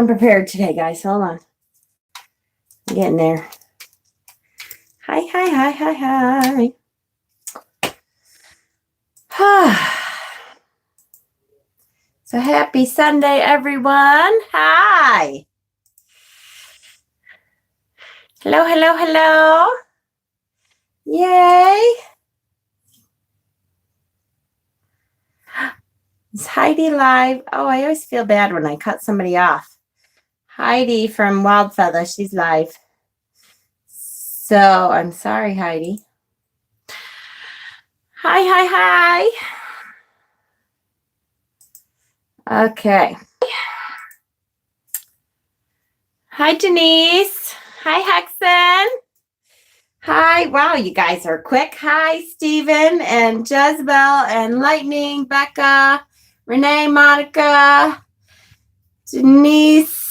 unprepared today, guys. Hold on. I'm getting there. Hi. So happy Sunday, everyone. Hi. Hello. Yay. Is Heidi live? Oh, I always feel bad when I cut somebody off. Heidi from Wild Feather, she's live. So I'm sorry, Heidi. Hi. Okay. Hi, Denise. Hi, Hexen. Hi. Wow, you guys are quick. Hi, Stephen and Jezebel and Lightning, Becca, Renee, Monica, Denise.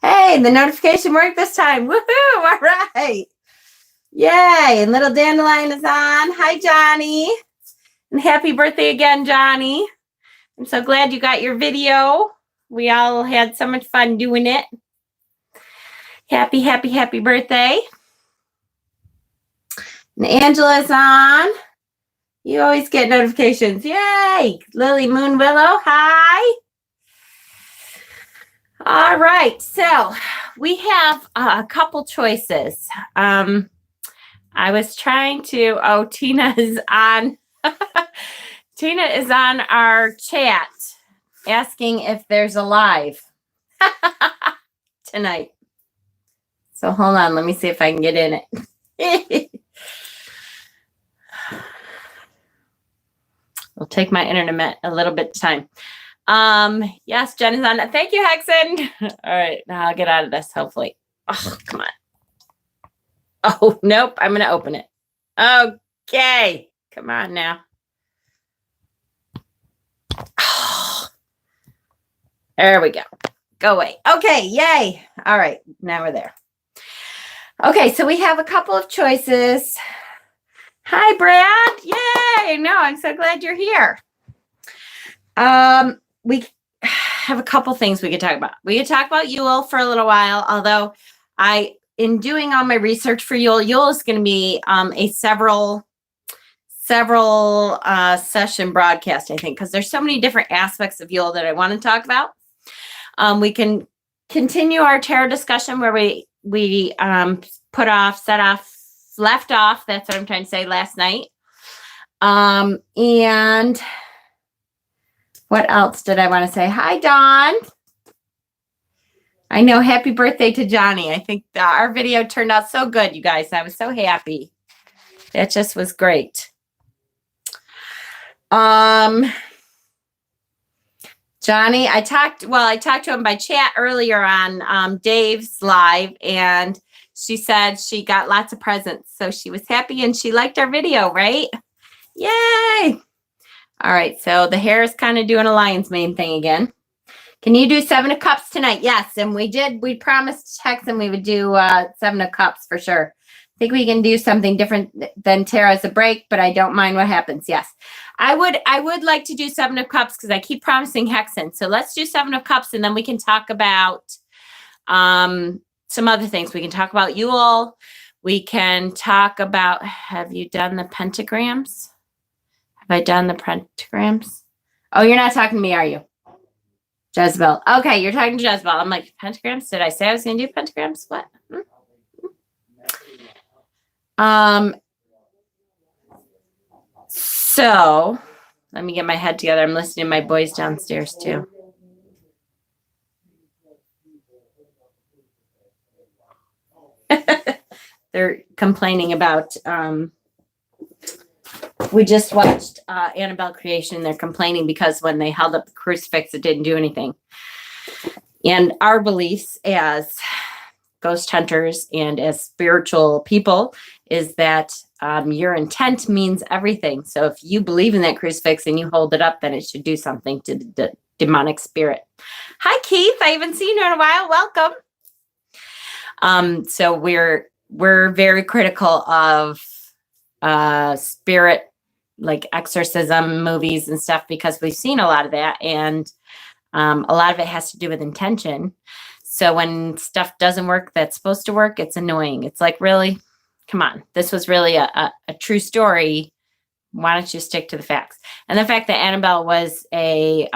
Hey, the notification worked this time. Woohoo! All right. Yay. And little Dandelion is on. Hi, Johnny. And happy birthday again, Johnny. I'm so glad you got your video. We all had so much fun doing it. Happy birthday. And Angela's on. You always get notifications. Yay. Lily Moon Willow. Hi. All right. So we have a couple choices. I was trying to, Tina is on. Tina is on our chat asking if there's a live tonight. So hold on, let me see if I can get in it. It'll take my internet a little bit of time. Yes, Jen is on. Thank you, Hexen. All right, now I'll get out of this, hopefully. Oh, come on. Oh, nope, I'm going to open it. Okay, come on now. Oh, there we go. Go away. Okay, yay. All right, now we're there. Okay, so we have a couple of choices. Hi, Brad. Yay. No, I'm so glad you're here. We have a couple things we could talk about. We could talk about Yule for a little while, although in doing all my research for Yule is going to be a several session broadcast, I think, because there's so many different aspects of Yule that I want to talk about. We can continue our tarot discussion where we left off. That's what I'm trying to say, last night. And what else did I want to say? Hi, Dawn. I know. Happy birthday to Johnny. I think our video turned out so good, you guys. I was so happy. It just was great. Johnny, I talked to him by chat earlier on Dave's live, and she said she got lots of presents. So she was happy and she liked our video, right? Yay. All right. So the hair is kind of doing a lion's mane thing again. Can you do 7 of Cups tonight? Yes. And we promised Hex and we would do 7 of Cups for sure. I think we can do something different than tarot as a break, but I don't mind what happens. Yes. I would like to do 7 of Cups because I keep promising Hexen. So let's do 7 of Cups and then we can talk about some other things. We can talk about Yule. We can talk about, have you done the pentagrams? Have I done the pentagrams? Oh, you're not talking to me, are you? Jezebel. Okay, you're talking to Jezebel. I'm like, pentagrams? Did I say I was going to do pentagrams? What? So let me get my head together. I'm listening to my boys downstairs too. They're complaining about, we just watched Annabelle Creation. They're complaining because when they held up the crucifix, it didn't do anything. And our beliefs as ghost hunters and as spiritual people is that your intent means everything. So if you believe in that crucifix and you hold it up, then it should do something to the demonic spirit. Hi, Keith. I haven't seen you in a while. Welcome. So we're very critical of spirit, like exorcism movies and stuff, because we've seen a lot of that. And A lot of it has to do with intention. So when stuff doesn't work that's supposed to work, it's annoying. It's like, really? Come on. This was really a true story. Why don't you stick to the facts? And the fact that Annabelle was a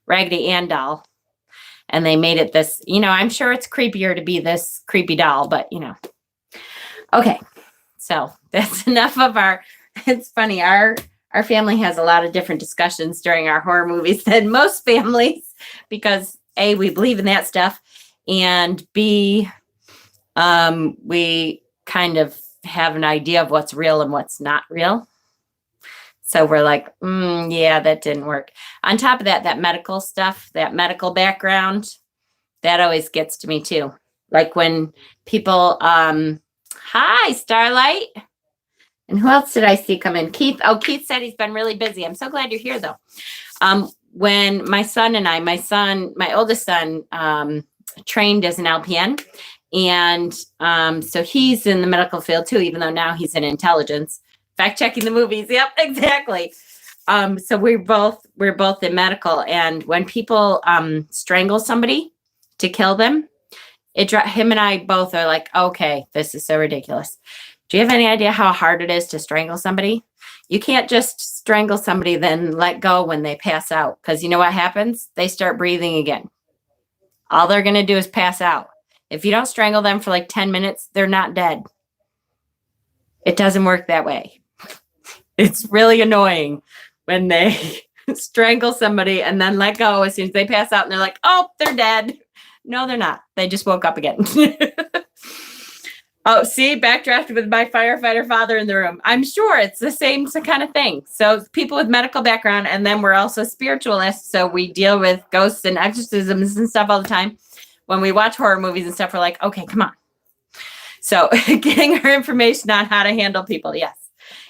Raggedy Ann doll, and they made it this, I'm sure it's creepier to be this creepy doll, but Okay. So that's enough of it's funny. Our family has a lot of different discussions during our horror movies than most families because A, we believe in that stuff, and B, we kind of have an idea of what's real and what's not real. So we're like, yeah, that didn't work. On top of that, that medical stuff, that medical background, that always gets to me too. Like when people, hi, Starlight. And who else did I see come in? Keith. Oh, Keith said he's been really busy. I'm so glad you're here though. When my son and I, my oldest son, trained as an LPN. And so he's in the medical field too, even though now he's in intelligence. Fact checking the movies. Yep, exactly. So we're both in medical. And when people strangle somebody to kill them, him and I both are like, okay, this is so ridiculous. Do you have any idea how hard it is to strangle somebody? You can't just strangle somebody, then let go when they pass out. Because you know what happens? They start breathing again. All they're going to do is pass out. If you don't strangle them for like 10 minutes, they're not dead. It doesn't work that way. It's really annoying when they strangle somebody and then let go as soon as they pass out and they're like, oh, they're dead. No, they're not. They just woke up again. Oh, see, backdrafted with my firefighter father in the room. I'm sure it's the same kind of thing. So people with medical background, and then we're also spiritualists. So we deal with ghosts and exorcisms and stuff all the time. When we watch horror movies and stuff, we're like, okay, come on. So getting our information on how to handle people. Yes.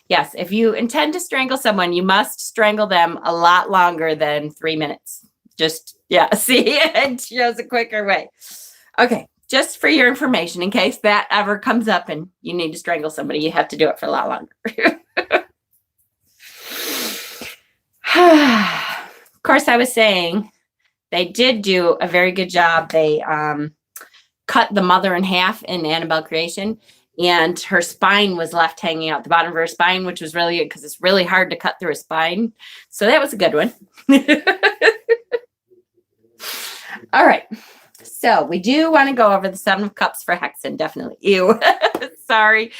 Yes. If you intend to strangle someone, you must strangle them a lot longer than 3 minutes. See, it shows a quicker way. Okay. Just for your information, in case that ever comes up and you need to strangle somebody, you have to do it for a lot longer. Of course, I was saying they did do a very good job. They cut the mother in half in Annabelle Creation, and her spine was left hanging out the bottom of her spine, which was really good because it's really hard to cut through a spine. So that was a good one. All right. So we do want to go over the 7 of Cups for Hexen, definitely. Ew. Sorry.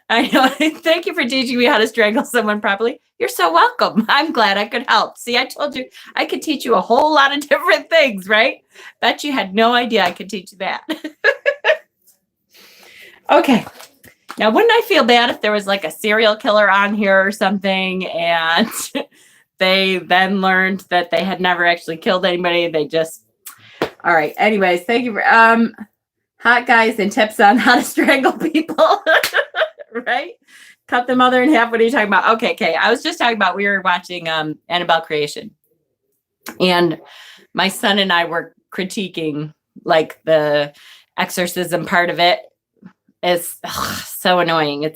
I know. Thank you for teaching me how to strangle someone properly. You're so welcome. I'm glad I could help. See, I told you I could teach you a whole lot of different things, right? Bet you had no idea I could teach you that. Okay. Now, wouldn't I feel bad if there was like a serial killer on here or something and they then learned that they had never actually killed anybody? They just... All right. Anyways, thank you for hot guys and tips on how to strangle people. Right? Cut the mother in half. What are you talking about? Okay. I was just talking about, we were watching Annabelle Creation. And my son and I were critiquing like the exorcism part of it. It's so annoying.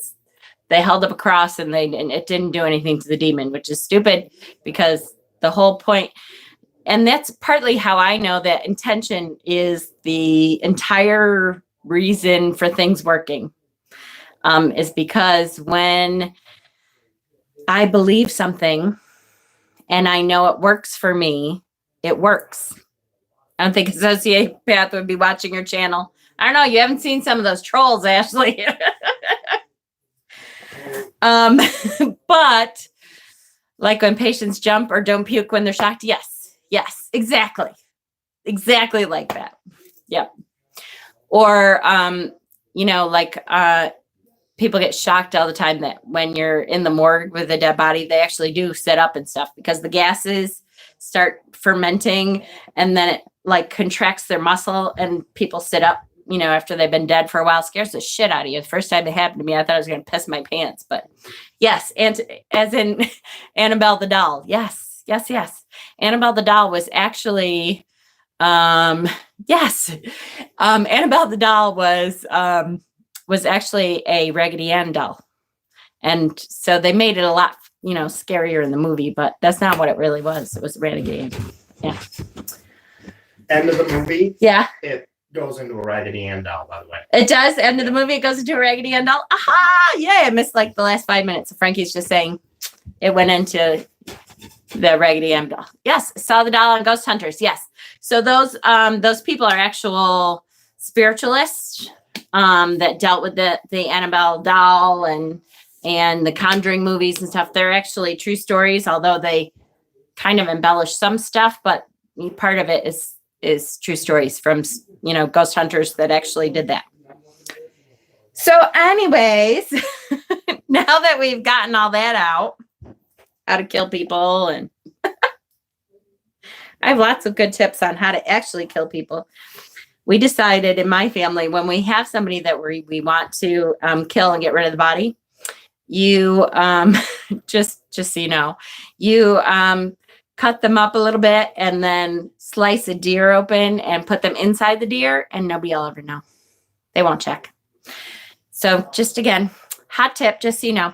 They held up a cross and it didn't do anything to the demon, which is stupid because the whole point... And that's partly how I know that intention is the entire reason for things working, is because when I believe something and I know it works for me, it works. I don't think a sociopath would be watching your channel. I don't know. You haven't seen some of those trolls, Ashley. But like when patients jump or don't puke when they're shocked, yes, exactly. Exactly like that. Yep. Or, people get shocked all the time that when you're in the morgue with a dead body, they actually do sit up and stuff because the gases start fermenting and then it like contracts their muscle and people sit up, after they've been dead for a while. Scares the shit out of you. The first time it happened to me, I thought I was going to piss my pants, but yes. And as in Annabelle the doll. Yes. Annabelle the doll was actually, Annabelle the doll was actually a Raggedy Ann doll. And so they made it a lot, scarier in the movie, but that's not what it really was. It was Raggedy Ann. Yeah. End of the movie. Yeah. It goes into a Raggedy Ann doll, by the way. It does. End of the movie, it goes into a Raggedy Ann doll. Aha! Yeah, I missed like the last 5 minutes. So Frankie's just saying it went into the Raggedy Ann doll. Yes, saw the doll on Ghost Hunters. Yes. So those people are actual spiritualists that dealt with the Annabelle doll and the Conjuring movies and stuff. They're actually true stories, although they kind of embellish some stuff, but part of it is true stories from, ghost hunters that actually did that. So anyways, now that we've gotten all that out, how to kill people, and I have lots of good tips on how to actually kill people. We decided in my family, when we have somebody that we want to kill and get rid of the body, you just so you know, you cut them up a little bit and then slice a deer open and put them inside the deer, and nobody will ever know. They won't check. So just again, hot tip, just so you know.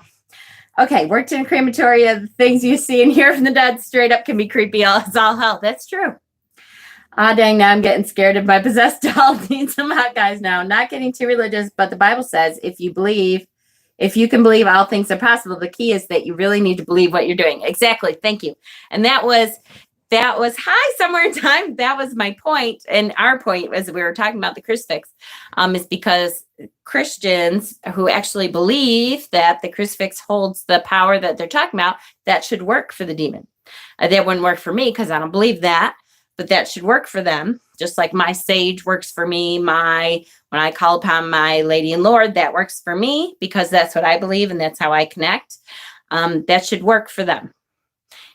Okay, worked in a crematoria. The things you see and hear from the dead straight up can be creepy as all hell. That's true. Ah, dang, now I'm getting scared of my possessed doll. Need some hot guys now. Not getting too religious, but the Bible says if you can believe all things are possible, the key is that you really need to believe what you're doing. Exactly. Thank you. And that was hi, somewhere in time. That was my point. And our point, as we were talking about the crucifix, is because Christians who actually believe that the crucifix holds the power that they're talking about, that should work for the demon. That wouldn't work for me because I don't believe that, but that should work for them. Just like my sage works for me, when I call upon my Lady and Lord, that works for me because that's what I believe and that's how I connect. That should work for them.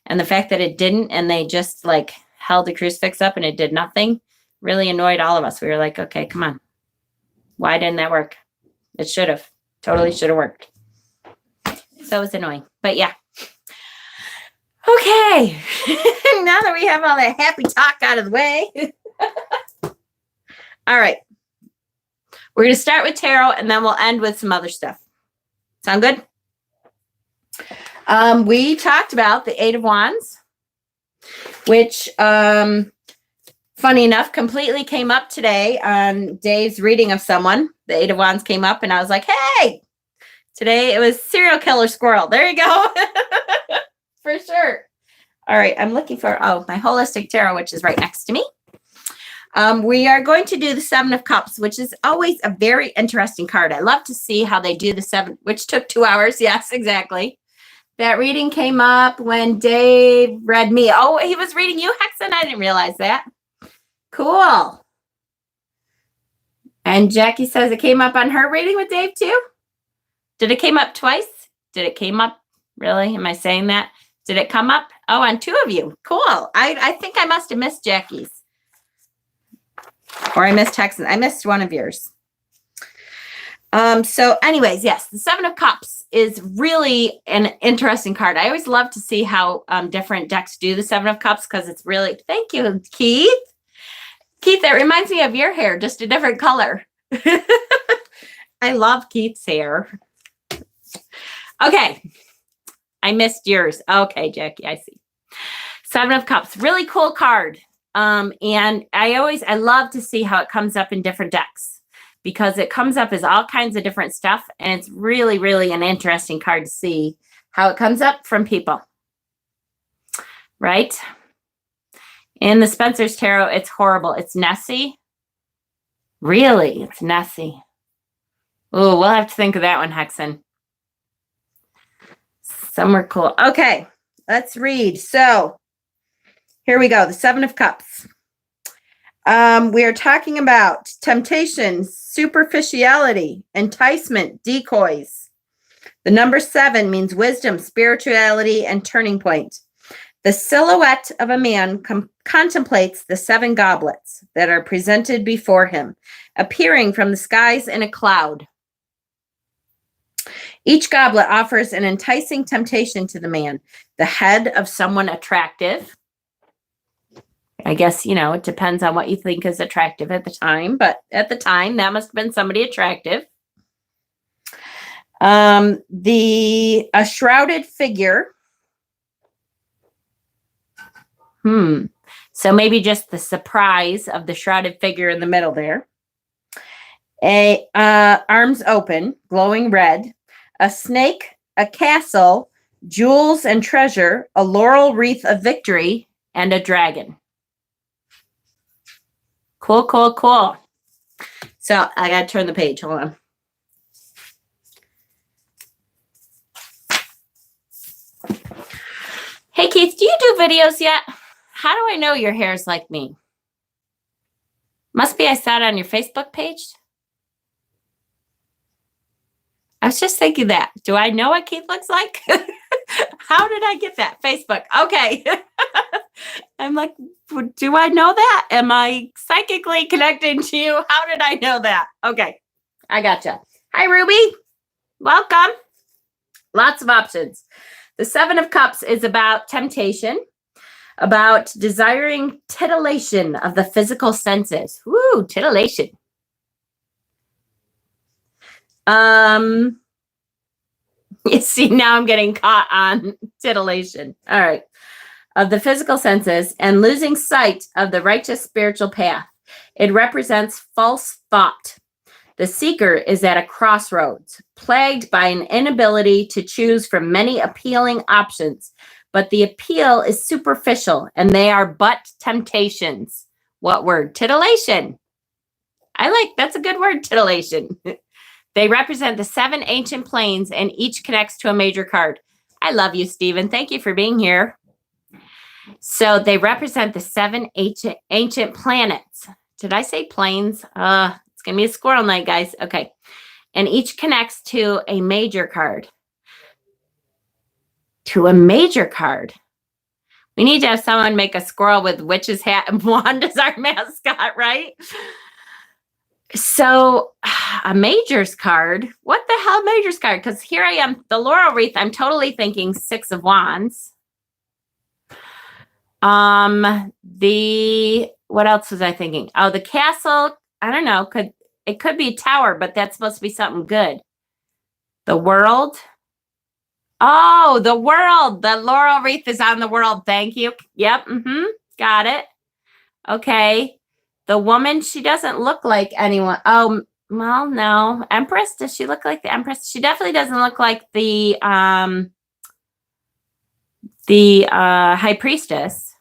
And the fact that it didn't, and they just like held the crucifix up and it did nothing, really annoyed all of us. We were like, okay, come on. Why didn't that work? It should have. Totally should have worked. So it was annoying. But yeah. Okay. Now that we have all that happy talk out of the way. All right. We're going to start with tarot and then we'll end with some other stuff. Sound good? We talked about the Eight of Wands, which, funny enough, completely came up today on Dave's reading of someone. The Eight of Wands came up and I was like, hey, today it was serial killer squirrel. There you go. For sure. All right. I'm looking for, my holistic tarot, which is right next to me. We are going to do the Seven of Cups, which is always a very interesting card. I love to see how they do the seven, which took 2 hours. Yes, exactly. That reading came up when Dave read me. Oh, he was reading you, Hexen? I didn't realize that. Cool. And Jackie says it came up on her reading with Dave too? Did it came up twice? Did it came up? Really? Am I saying that? Did it come up? Oh, on 2 of you. Cool. I think I must have missed Jackie's. Or I missed Hexen. I missed one of yours. So anyways, yes, the Seven of Cups is really an interesting card. I always love to see how different decks do the Seven of Cups because it's really, thank you, Keith. Keith, that reminds me of your hair, just a different color. I love Keith's hair. Okay. I missed yours. Okay, Jackie, I see. Seven of Cups, really cool card. And I love to see how it comes up in different decks because it comes up as all kinds of different stuff. And it's really, really an interesting card to see how it comes up from people. Right? In the Spencer's Tarot, it's horrible. It's Nessie. Really? It's Nessie. Oh, we'll have to think of that one, Hexen. Somewhere cool. Okay, let's read. So here we go. The Seven of Cups. We are talking about temptation, superficiality, enticement, decoys. The number 7 means wisdom, spirituality, and turning point. The silhouette of a man contemplates the 7 goblets that are presented before him, appearing from the skies in a cloud. Each goblet offers an enticing temptation to the man, the head of someone attractive. I guess, it depends on what you think is attractive at the time, but at the time, that must have been somebody attractive. A shrouded figure. So maybe just the surprise of the shrouded figure in the middle there. Arms open, glowing red, a snake, a castle, jewels and treasure, a laurel wreath of victory, and a dragon. Cool, cool, cool. So I got to turn the page. Hold on. Hey, Keith, do you do videos yet? How do I know your hair's like me? Must be I saw it on your Facebook page. I was just thinking that. Do I know what Keith looks like? How did I get that? Facebook. Okay. I'm like, do I know that? Am I psychically connected to you? How did I know that? Okay. I gotcha. Hi, Ruby. Welcome. Lots of options. The Seven of Cups is about temptation, about desiring titillation of the physical senses. Woo, titillation. You see, now I'm getting caught on titillation. All right. Of the physical senses and losing sight of the righteous spiritual path. It represents false thought. The seeker is at a crossroads, plagued by an inability to choose from many appealing options, but the appeal is superficial and they are but temptations. What word? Titillation. That's a good word, titillation. They represent the 7 ancient planes and each connects to a major card. I love you, Stephen. Thank you for being here. So they represent the 7 ancient planets. Did I say planes? It's going to be a squirrel night, guys. Okay. And each connects to a major card. To a major card. We need to have someone make a squirrel with witch's hat and wand as our mascot, right? So a majors card. What the hell majors card? Because here I am, the laurel wreath. I'm totally thinking 6 of wands. What else was I thinking? Oh, the castle. I don't know. It could be a tower, but that's supposed to be something good. The world. Oh, the world. The laurel wreath is on the world. Thank you. Yep. Got it. Okay. The woman, she doesn't look like anyone. Oh, well, no. Empress, does she look like the Empress? She definitely doesn't look like the High Priestess.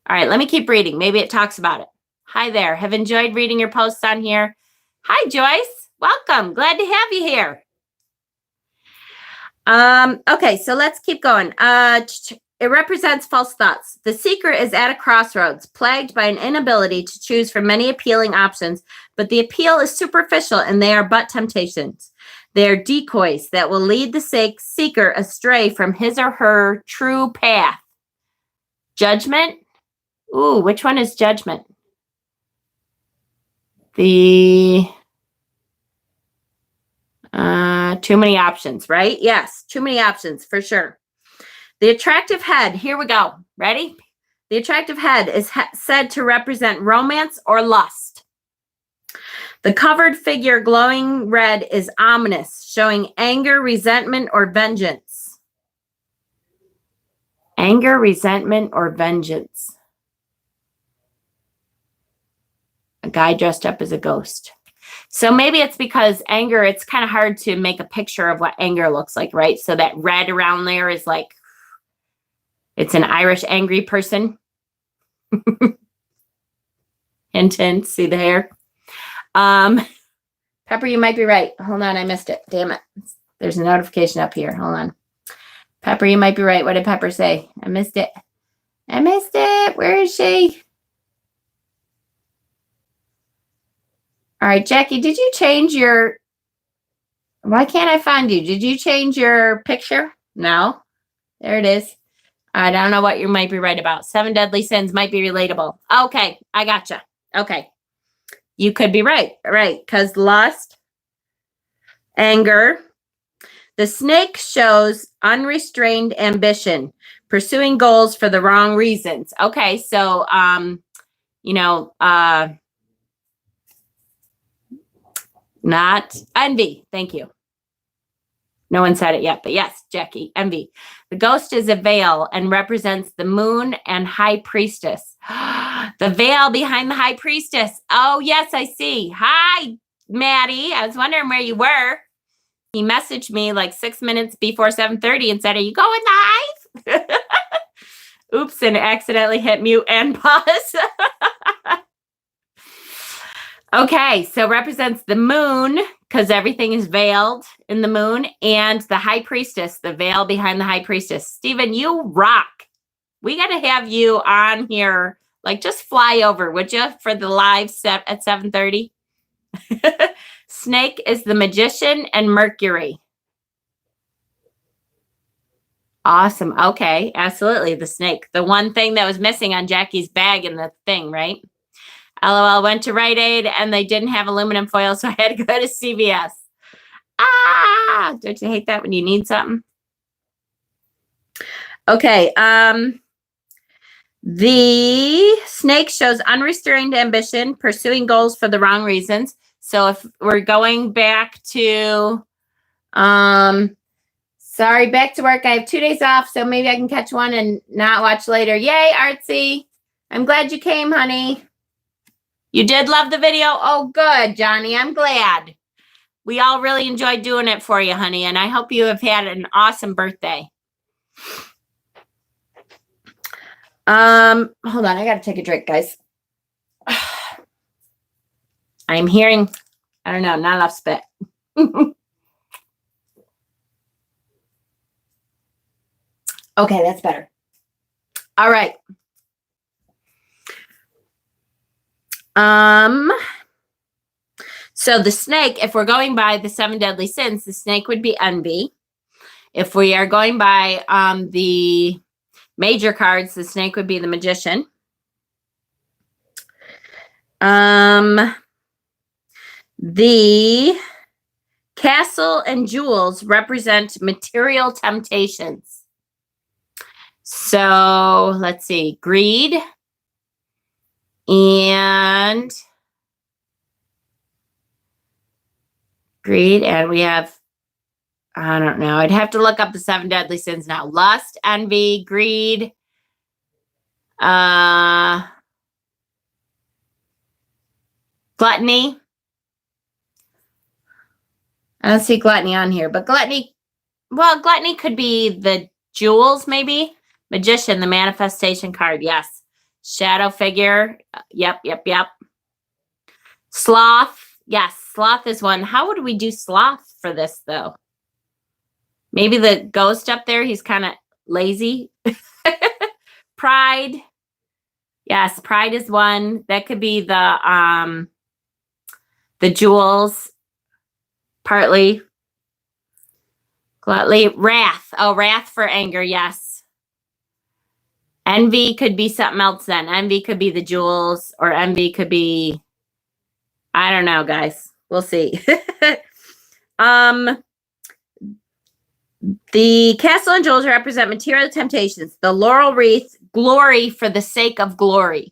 All right, let me keep reading. Maybe it talks about it. Hi there. Have enjoyed reading your posts on here. Hi, Joyce. Welcome. Glad to have you here. Okay, so let's keep going. It represents false thoughts. The seeker is at a crossroads, plagued by an inability to choose from many appealing options, but the appeal is superficial and they are but temptations. They are decoys that will lead the seeker astray from his or her true path. Judgment? Ooh, which one is judgment? Too many options, right? Yes, too many options for sure. The attractive head, here we go. Ready? The attractive head is said to represent romance or lust. The covered figure glowing red is ominous, showing anger, resentment, or vengeance. Anger, resentment, or vengeance. A guy dressed up as a ghost. So maybe it's because anger, it's kind of hard to make a picture of what anger looks like, right? So that red around there is like, it's an Irish angry person. Hint, hint, see the hair? Pepper, you might be right. Hold on, I missed it. Damn it. There's a notification up here. Hold on. Pepper, you might be right. What did Pepper say? I missed it. I missed it. Where is she? All right, Jackie, did you change your... Why can't I find you? Did you change your picture? No. There it is. I don't know what you might be right about. 7 deadly sins might be relatable. Okay, I gotcha. Okay. You could be right. Right, because lust, anger. The snake shows unrestrained ambition, pursuing goals for the wrong reasons. Okay, so, not envy. Thank you. No one said it yet, but yes, Jackie, envy. The ghost is a veil and represents the moon and high priestess. The veil behind the high priestess. Oh, yes, I see. Hi, Maddie. I was wondering where you were. He messaged me like 6 minutes before 7:30 and said, are you going live? Oops, and accidentally hit mute and pause. Okay, so represents the moon because everything is veiled in the moon, and the high priestess, the veil behind the high priestess. Stephen, you rock. We got to have you on here. Like, just fly over, would you, for the live set at 7:30? Snake is the magician and Mercury. Awesome. Okay, absolutely. The snake. The one thing that was missing on Jackie's bag in the thing, right? LOL, went to Rite Aid and they didn't have aluminum foil, so I had to go to CVS. Ah, don't you hate that when you need something? Okay, the snake shows unrestrained ambition, pursuing goals for the wrong reasons. So if we're going back to, sorry, back to work. I have 2 days off, so maybe I can catch one and not watch later. Yay, Artsy. I'm glad you came, honey. You did love the video? Oh, good, Johnny. I'm glad. We all really enjoyed doing it for you, honey, and I hope you have had an awesome birthday. Hold on. I got to take a drink, guys. I'm hearing, I don't know, not enough spit. Okay, that's better. All right. So the snake, if we're going by the 7 deadly sins, the snake would be envy. If we are going by the major cards, the snake would be the magician. The castle and jewels represent material temptations. So let's see, greed and we have, I don't know, I'd have to look up the 7 deadly sins now. Lust, envy, greed, gluttony. I don't see gluttony on here, but gluttony could be the jewels, maybe. Magician, the manifestation card, yes. Shadow figure, yep. Sloth, yes, sloth is one. How would we do sloth for this, though? Maybe the ghost up there, he's kind of lazy. Pride, yes, pride is one. That could be the jewels, partly. Gluttony, wrath. Oh, wrath for anger, yes. Envy could be something else then. Envy could be the jewels, or envy could be, I don't know, guys. We'll see. The castle and jewels represent material temptations. The laurel wreath, glory for the sake of glory.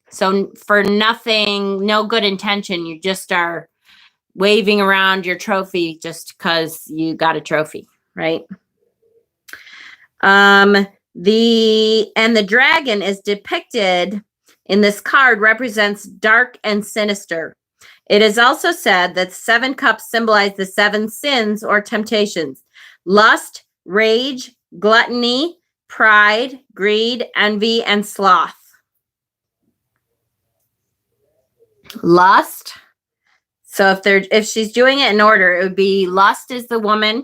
So for nothing, no good intention, you just are waving around your trophy just because you got a trophy, right? The dragon is depicted in this card represents dark and sinister. It is also said that 7 cups symbolize the 7 sins or temptations: lust, rage, gluttony, pride, greed, envy, and sloth. Lust. So if she's doing it in order, it would be lust is the woman.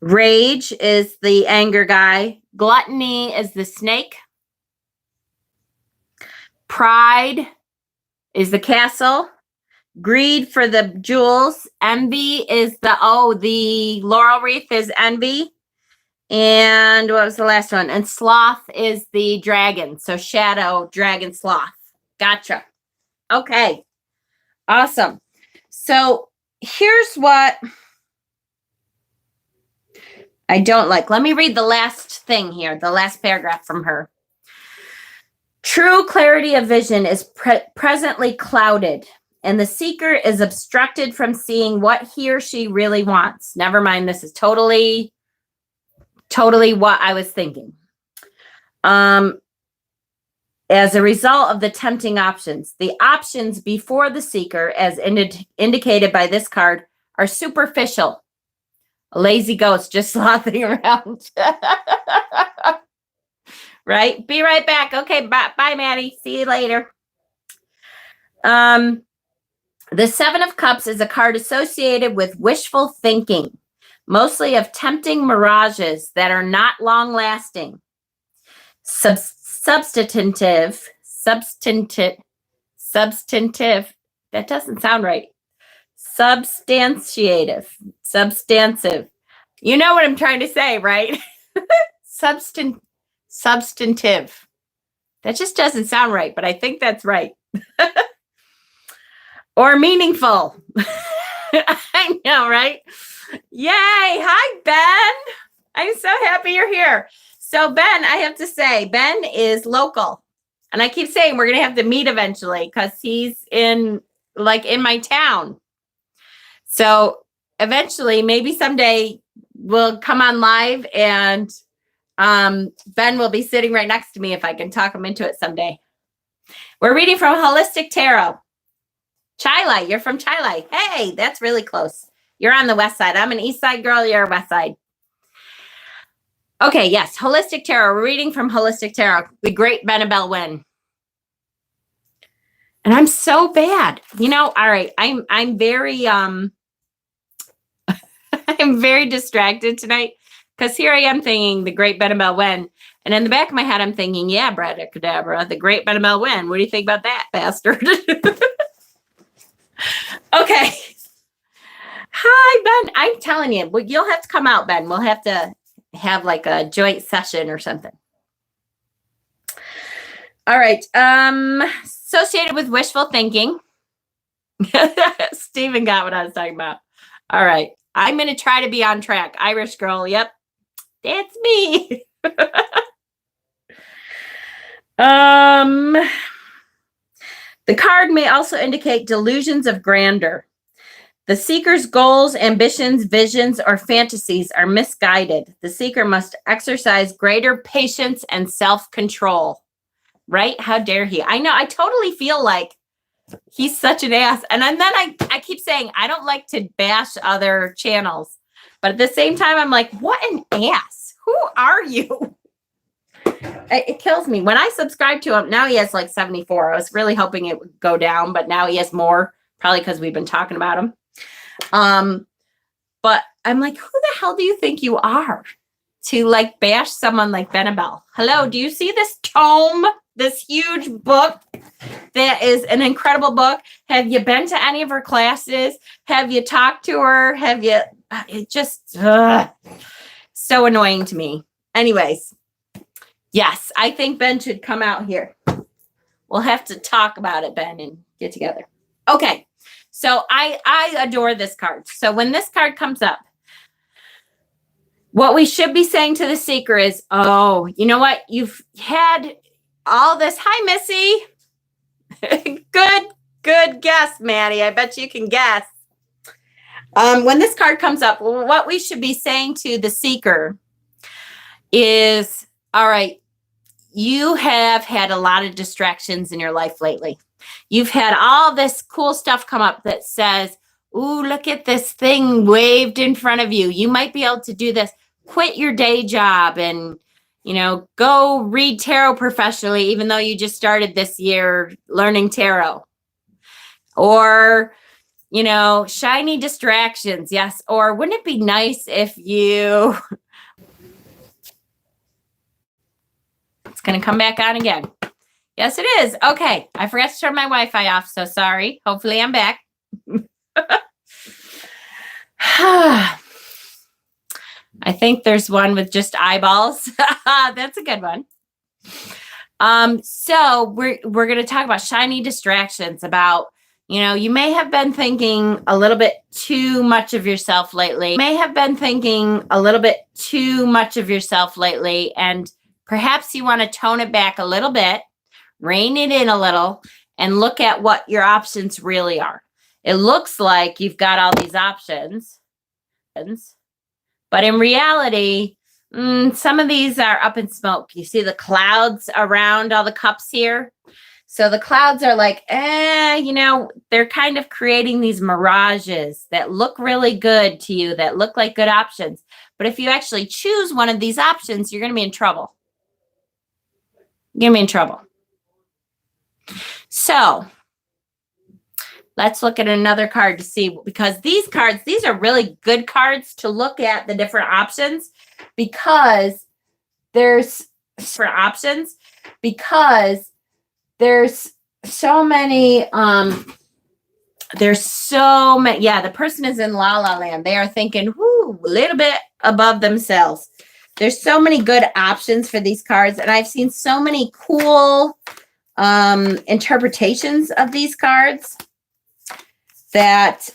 Rage is the anger guy. Gluttony is the snake. Pride is the castle. Greed for the jewels. Envy is the laurel wreath is envy. And what was the last one? And sloth is the dragon. So shadow, dragon, sloth. Gotcha. Okay. Awesome. So here's what I don't like. Let me read the last thing here, the last paragraph from her. True clarity of vision is presently clouded, and the seeker is obstructed from seeing what he or she really wants. Never mind, this is totally what I was thinking. As a result of the tempting options, the options before the seeker, as indicated by this card, are superficial. A lazy ghost just slothing around. Right? Be right back. Okay, bye, Maddie. See you later. The Seven of Cups is a card associated with wishful thinking, mostly of tempting mirages that are not long-lasting. Substantive. That doesn't sound right. Substantive. You know what I'm trying to say, right? Substantive. That just doesn't sound right, but I think that's right. Or meaningful. I know, right? Yay. Hi, Ben. I'm so happy you're here. So Ben, I have to say, Ben is local. And I keep saying we're going to have to meet eventually because he's in my town. So eventually, maybe someday we'll come on live and Ben will be sitting right next to me if I can talk him into it someday. We're reading from Holistic Tarot. Chile, you're from Chile. Hey, that's really close. You're on the west side. I'm an east side girl. You're a west side. Okay, yes, Holistic Tarot. We're reading from Holistic Tarot. The Great Benabel Win. And I'm so bad. You know, all right. I'm very I'm very distracted tonight because here I am thinking the Great Benabel Win. And in the back of my head, I'm thinking, yeah, Bradacadabra, the Great Benabel Win. What do you think about that, bastard? Okay. Hi, Ben. I'm telling you, you'll have to come out, Ben. We'll have to have like a joint session or something. All right. Associated with wishful thinking. Stephen got what I was talking about. All right. I'm going to try to be on track. Irish girl. Yep. That's me. The card may also indicate delusions of grandeur. The seeker's goals, ambitions, visions, or fantasies are misguided. The seeker must exercise greater patience and self-control. Right? How dare he? I know. I totally feel like he's such an ass. And then I keep saying, I don't like to bash other channels. But at the same time, I'm like, what an ass. Who are you? It kills me. When I subscribe to him, now he has like 74. I was really hoping it would go down, but now he has more, probably because we've been talking about him. But I'm like, who the hell do you think you are to like bash someone like Benabel? Hello, do you see this tome, this huge book that is an incredible book? Have you been to any of her classes? Have you talked to her? Have you, it just, so annoying to me. Anyways, yes, I think Ben should come out here. We'll have to talk about it, Ben, and get together. Okay. So I adore this card. So when this card comes up, what we should be saying to the seeker is, oh, you know what? You've had all this. Hi, Missy. Good guess, Maddie. I bet you can guess. When this card comes up, what we should be saying to the seeker is, all right, you have had a lot of distractions in your life lately. You've had all this cool stuff come up that says, ooh, look at this thing waved in front of you. You might be able to do this. Quit your day job and, you know, go read tarot professionally, even though you just started this year learning tarot. Or, you know, shiny distractions. Yes. Or wouldn't it be nice if you... It's going to come back on again. Yes, it is. Okay. I forgot to turn my Wi-Fi off, so sorry. Hopefully I'm back. I think there's one with just eyeballs. That's a good one. So we're going to talk about shiny distractions, about, you know, you may have been thinking a little bit too much of yourself lately. And perhaps you want to tone it back a little bit, rein it in a little, and look at what your options really are. It looks like you've got all these options, but in reality, some of these are up in smoke. You see the clouds around all the cups here? So the clouds are like, they're kind of creating these mirages that look really good to you, that look like good options. But if you actually choose one of these options, you're going to be in trouble. You're going to be in trouble. So let's look at another card to see, because these cards, these are really good cards to look at the different options, because there's different options, because there's so many, yeah, the person is in la la land. They are thinking, whoo, a little bit above themselves. There's so many good options for these cards, and I've seen so many cool interpretations of these cards that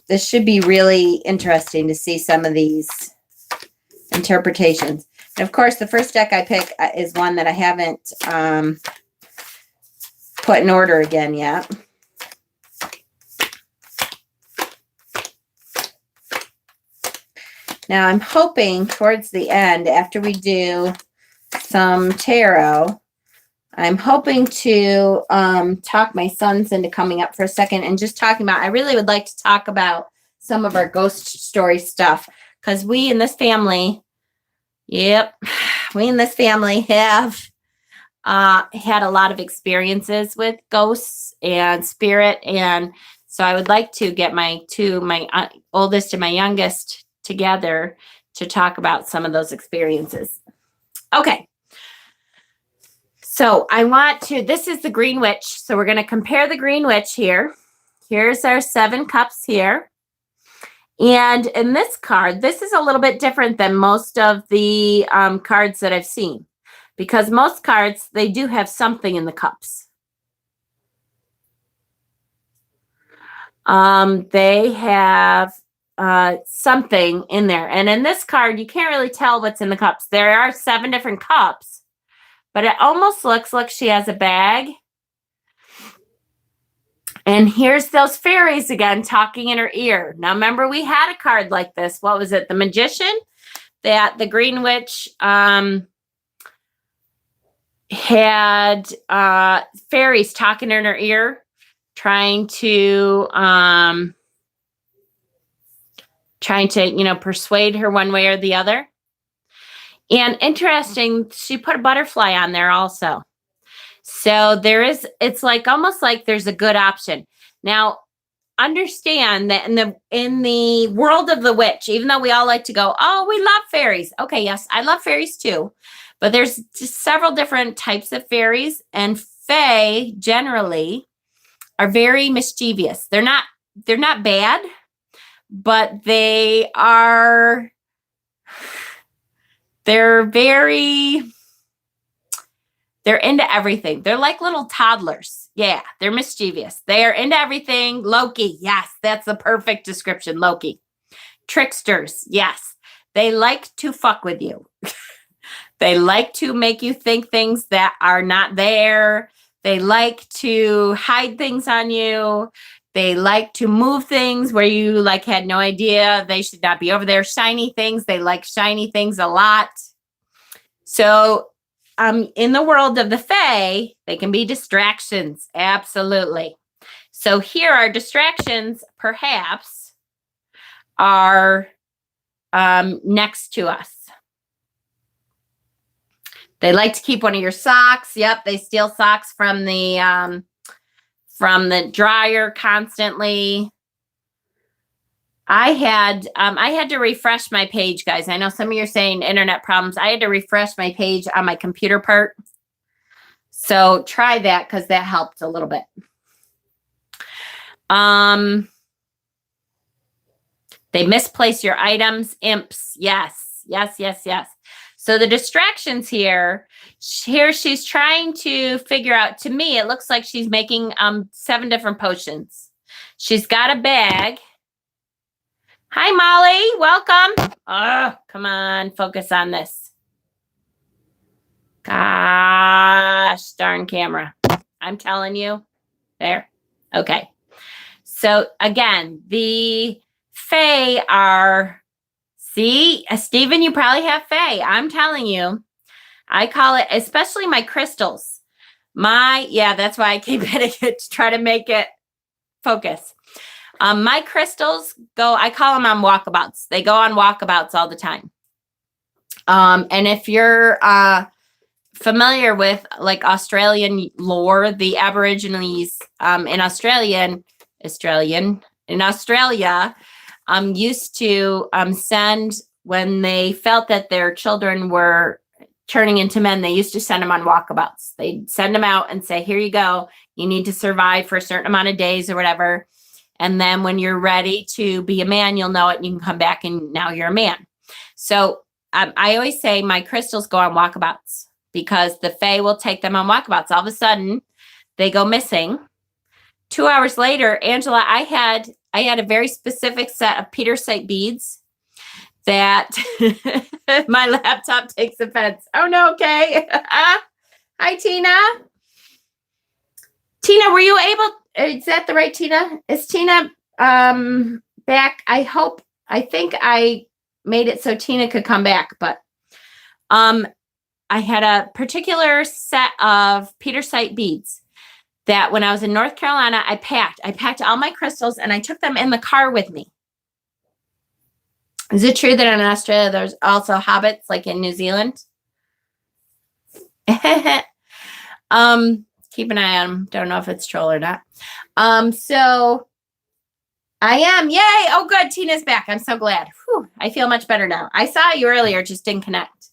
this should be really interesting to see some of these interpretations. And of course, the first deck I pick is one that I haven't put in order again yet. Now, I'm hoping towards the end, after we do some tarot, I'm hoping to talk my sons into coming up for a second and just talking about, I really would like to talk about some of our ghost story stuff, because we in this family, have had a lot of experiences with ghosts and spirit. And so I would like to get my oldest and my youngest together to talk about some of those experiences. Okay. So this is the Green Witch. So we're going to compare the Green Witch here. Here's our 7 cups here. And in this card, this is a little bit different than most of the cards that I've seen, because most cards, they do have something in the cups. They have something in there. And in this card, you can't really tell what's in the cups. There are 7 different cups, but it almost looks like she has a bag. And here's those fairies again talking in her ear. Now, remember, we had a card like this. What was it? The Magician, that the Green Witch had fairies talking in her ear, trying to persuade her one way or the other. And interesting, she put a butterfly on there also. So it's like almost like there's a good option. Now, understand that in the world of the witch, even though we all like to go, oh, we love fairies. Okay, yes, I love fairies too. But there's just several different types of fairies, and fae generally are very mischievous. They're not bad, but they're into everything. They're like little toddlers. Yeah, they're mischievous. They are into everything. Loki, yes, that's the perfect description. Loki. Tricksters, yes. They like to fuck with you. They like to make you think things that are not there. They like to hide things on you. They like to move things where you had no idea they should not be over there. Shiny things. They like shiny things a lot. So in the world of the fae, they can be distractions. Absolutely. So here are distractions, perhaps, are next to us. They like to keep one of your socks. Yep, they steal socks from the dryer constantly. I had to refresh my page, guys. I know some of you are saying internet problems. I had to refresh my page on my computer part. So try that, because that helped a little bit. They misplace your items. Imps. Yes, yes, yes, yes. So the distractions here she's trying to figure out, to me, it looks like she's making 7 different potions. She's got a bag. Hi, Molly. Welcome. Oh, come on. Focus on this. Gosh, darn camera. I'm telling you. There. Okay. So again, the Fae are, see, Stephen, you probably have Fae. I'm telling you. I call it, especially my crystals. Yeah, that's why I keep hitting it to try to make it focus. My crystals I call them on walkabouts. They go on walkabouts all the time. And if you're familiar with like Australian lore, the Aborigines in Australia used to send, when they felt that their children were turning into men, they used to send them on walkabouts. They'd send them out and say, here you go. You need to survive for a certain amount of days or whatever. And then when you're ready to be a man, you'll know it and you can come back and now you're a man. So I always say my crystals go on walkabouts because the Fae will take them on walkabouts. All of a sudden, they go missing. 2 hours later, Angela, I had a very specific set of petersite beads that my laptop takes offense. Oh, no, okay. Hi, Tina. Tina, were you able, is that the right Tina? Is Tina back? I think I made it so Tina could come back, but I had a particular set of petersite beads that when I was in North Carolina, I packed all my crystals and I took them in the car with me. Is it true that in Australia, there's also hobbits like in New Zealand? Keep an eye on them. Don't know if it's troll or not. So I am. Yay. Oh, good. Tina's back. I'm so glad. Whew, I feel much better now. I saw you earlier, just didn't connect.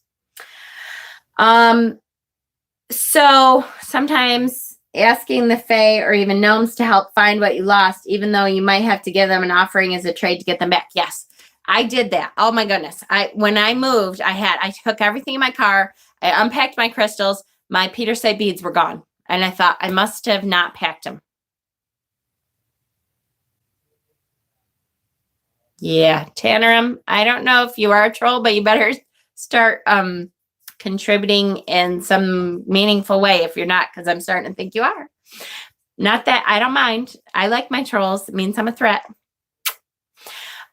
So sometimes asking the Fae or even gnomes to help find what you lost, even though you might have to give them an offering as a trade to get them back. Yes, I did that. Oh my goodness. When I moved, I took everything in my car. I unpacked my crystals. My petersite beads were gone. And I thought I must have not packed them. Yeah, Tannerum, I don't know if you are a troll, but you better start contributing in some meaningful way if you're not, because I'm starting to think you are. Not that I don't mind. I like my trolls. It means I'm a threat.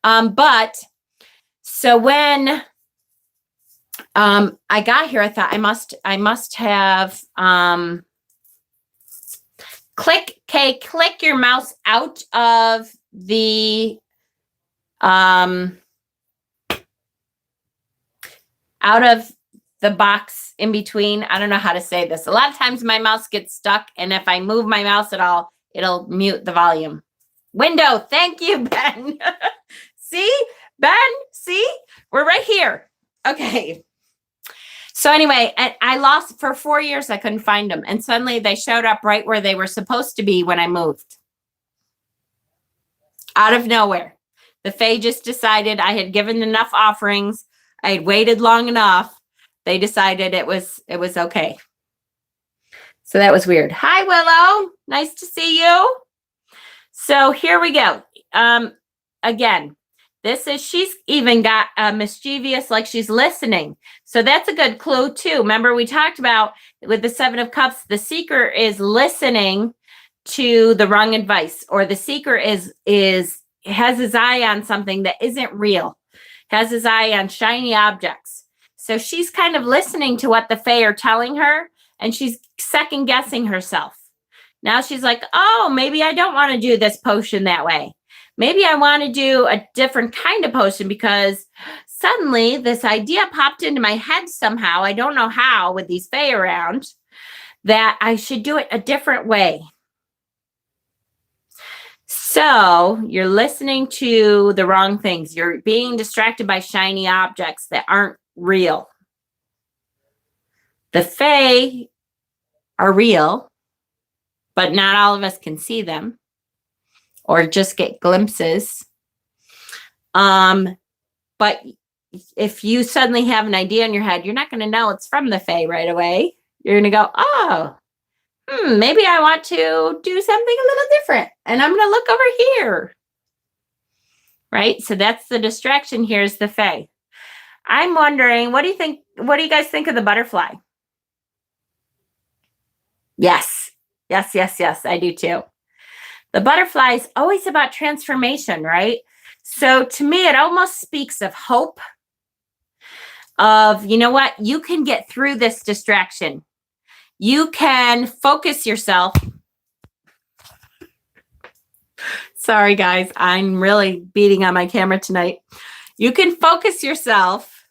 But so when I got here, I thought I must have click your mouse out of the box in between. I don't know how to say this. A lot of times my mouse gets stuck, and if I move my mouse at all, it'll mute the volume. Window. Thank you, Ben. See, Ben, see, we're right here. Okay. So anyway, I lost for 4 years. I couldn't find them. And suddenly they showed up right where they were supposed to be when I moved. Out of nowhere. The Fae just decided I had given enough offerings. I had waited long enough. They decided it was okay. So that was weird. Hi, Willow. Nice to see you. So here we go. Again, she's even got mischievous, like she's listening. So that's a good clue too. Remember we talked about with the 7 of Cups, the seeker is listening to the wrong advice, or the seeker has his eye on something that isn't real, has his eye on shiny objects. So she's kind of listening to what the Fae are telling her, and she's second guessing herself. Now she's like, oh, maybe I don't want to do this potion that way. Maybe I want to do a different kind of potion because suddenly this idea popped into my head somehow. I don't know how, with these Fae around, that I should do it a different way. So you're listening to the wrong things. You're being distracted by shiny objects that aren't real. The Fae are real, but not all of us can see them or just get glimpses. But if you suddenly have an idea in your head, you're not going to know it's from the Fae right away. You're going to go, oh, maybe I want to do something a little different. And I'm going to look over here. Right? So that's the distraction. Here's the Fae. I'm wondering, what do you guys think of the butterfly? Yes. Yes, yes, yes. I do too. The butterfly is always about transformation, right? So to me, it almost speaks of hope of, you know what? You can get through this distraction. You can focus yourself. Sorry, guys. I'm really beating on my camera tonight. You can focus yourself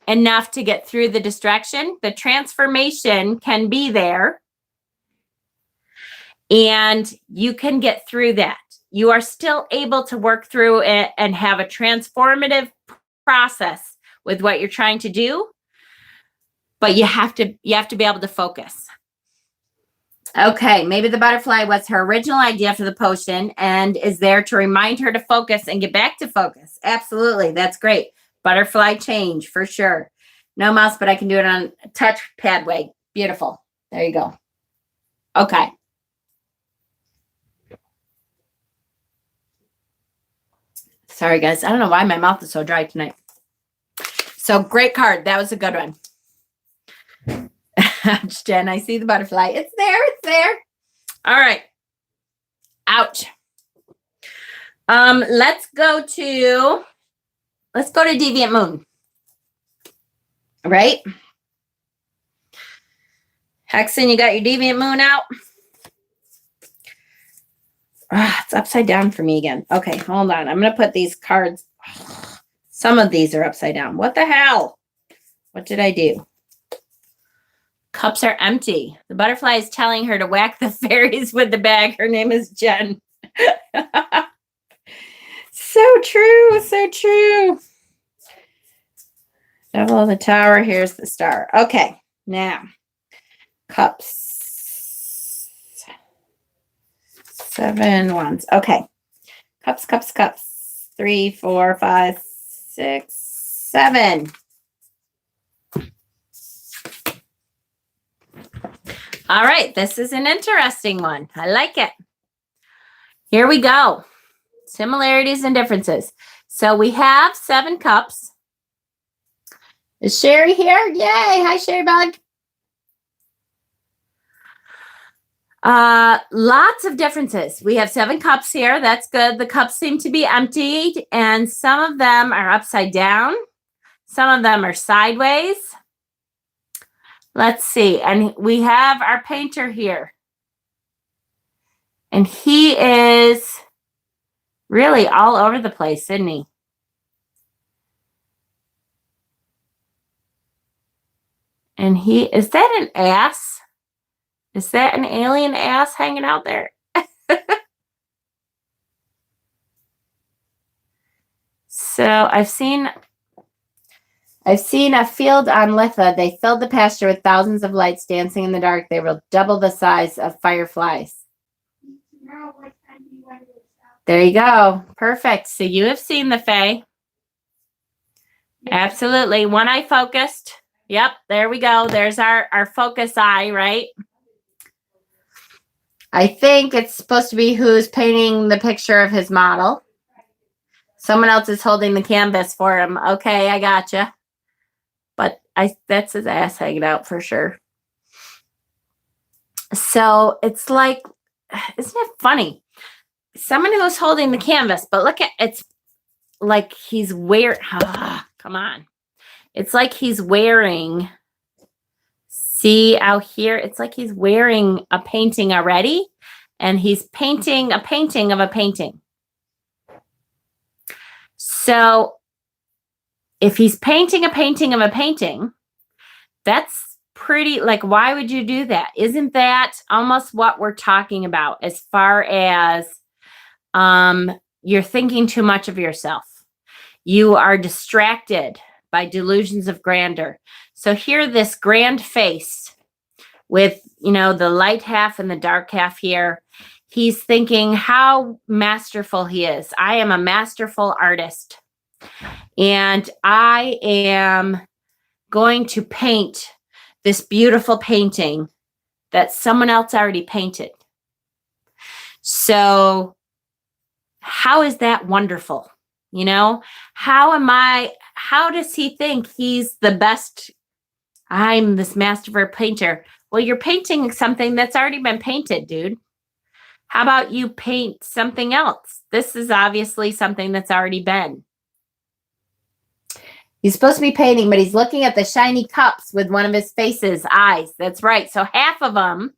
enough to get through the distraction. The transformation can be there. And you can get through that. You are still able to work through it and have a transformative process with what you're trying to do. But you have to be able to focus. Okay, maybe the butterfly was her original idea for the potion and is there to remind her to focus and get back to focus. Absolutely, that's great. Butterfly change for sure. No mouse, but I can do it on a touchpad way. Beautiful. There you go. Okay. Sorry, guys. I don't know why my mouth is so dry tonight. So great card. That was a good one. Jen, I see the butterfly. It's there. It's there. All right. Ouch. Let's go to Deviant Moon. Right? Hexen, you got your Deviant Moon out? It's upside down for me again. Okay, hold on. I'm going to put these cards. Some of these are upside down. What the hell? What did I do? Cups are empty. The butterfly is telling her to whack the fairies with the bag. Her name is Jen. So true. So true. Devil of the Tower. Here's the star. Okay, now. Cups. 7 wands. Okay. Cups, cups, cups. 3, 4, 5, 6, 7. All right. This is an interesting one. I like it. Here we go. Similarities and differences. So we have 7 cups. Is Sherry here? Yay. Hi, Sherry Bug. Lots of differences. We have 7 cups here. That's good. The cups seem to be emptied, and some of them are upside down. Some of them are sideways. Let's see. And we have our painter here. And he is really all over the place, isn't he? And is that an ass? Is that an alien ass hanging out there? So I've seen a field on Litha. They filled the pasture with thousands of lights dancing in the dark. They were double the size of fireflies. There you go. Perfect. So you have seen the Fae. Absolutely. One eye focused. Yep. There we go. There's our focus eye, right? I think it's supposed to be who's painting the picture of his model. Someone else is holding the canvas for him. Okay, I gotcha. But that's his ass hanging out for sure. So it's like, isn't it funny? Someone who's holding the canvas, but look at, it's like he's wearing, come on. It's like he's wearing, see out here, it's like he's wearing a painting already, and he's painting a painting of a painting. So if he's painting a painting of a painting, that's pretty, like, why would you do that? Isn't that almost what we're talking about as far as you're thinking too much of yourself? You are distracted by delusions of grandeur. So here, this grand face with, the light half and the dark half here, he's thinking how masterful he is. I am a masterful artist, and I am going to paint this beautiful painting that someone else already painted. So how is that wonderful? How does he think he's the best? I'm this master painter. Well, you're painting something that's already been painted, dude. How about you paint something else? This is obviously something that's already been. He's supposed to be painting, but he's looking at the shiny cups with one of his faces, eyes. That's right. So half of them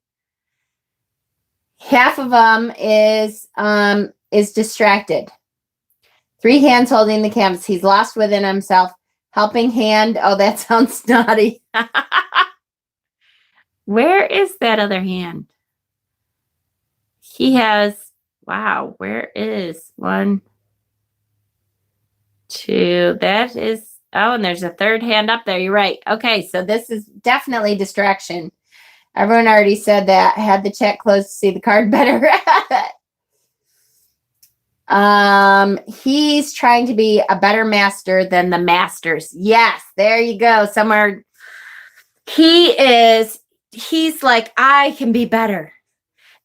is distracted. 3 hands holding the canvas. He's lost within himself. Helping hand. Oh, that sounds naughty. Where is that other hand? He has, wow, where is 1, 2, that is, oh, and there's a third hand up there. You're right. Okay, so this is definitely distraction. Everyone already said that. Had the chat closed to see the card better. He's trying to be a better master than the masters. Yes, there you go. Somewhere he's like, I can be better.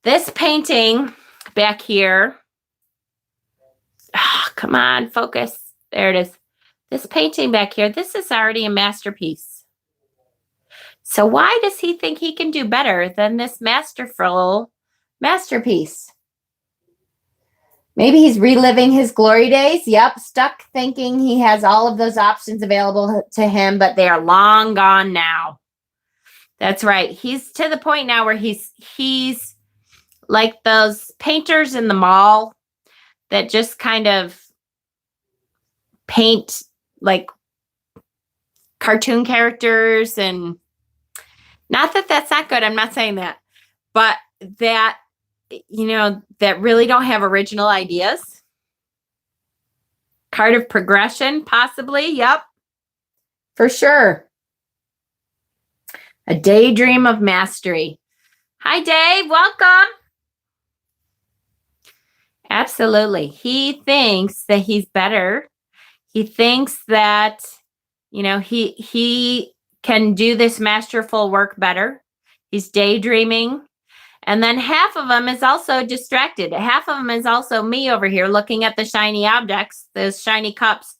This painting back here. Oh, come on, focus. There it is. This painting back here, this is already a masterpiece. So why does he think he can do better than this masterful masterpiece? Maybe he's reliving his glory days. Yep, stuck thinking he has all of those options available to him, but they are long gone now. That's right. He's to the point now where he's like those painters in the mall that just kind of paint like cartoon characters, and not that that's not good. I'm not saying that, but that, you know, that really don't have original ideas. Card of progression, possibly. Yep, for sure. A daydream of mastery. Hi, Dave. Welcome. Absolutely. He thinks that he's better. He thinks that, you know, he can do this masterful work better. He's daydreaming. And then half of them is also distracted. Half of them is also me over here looking at the shiny objects, those shiny cups,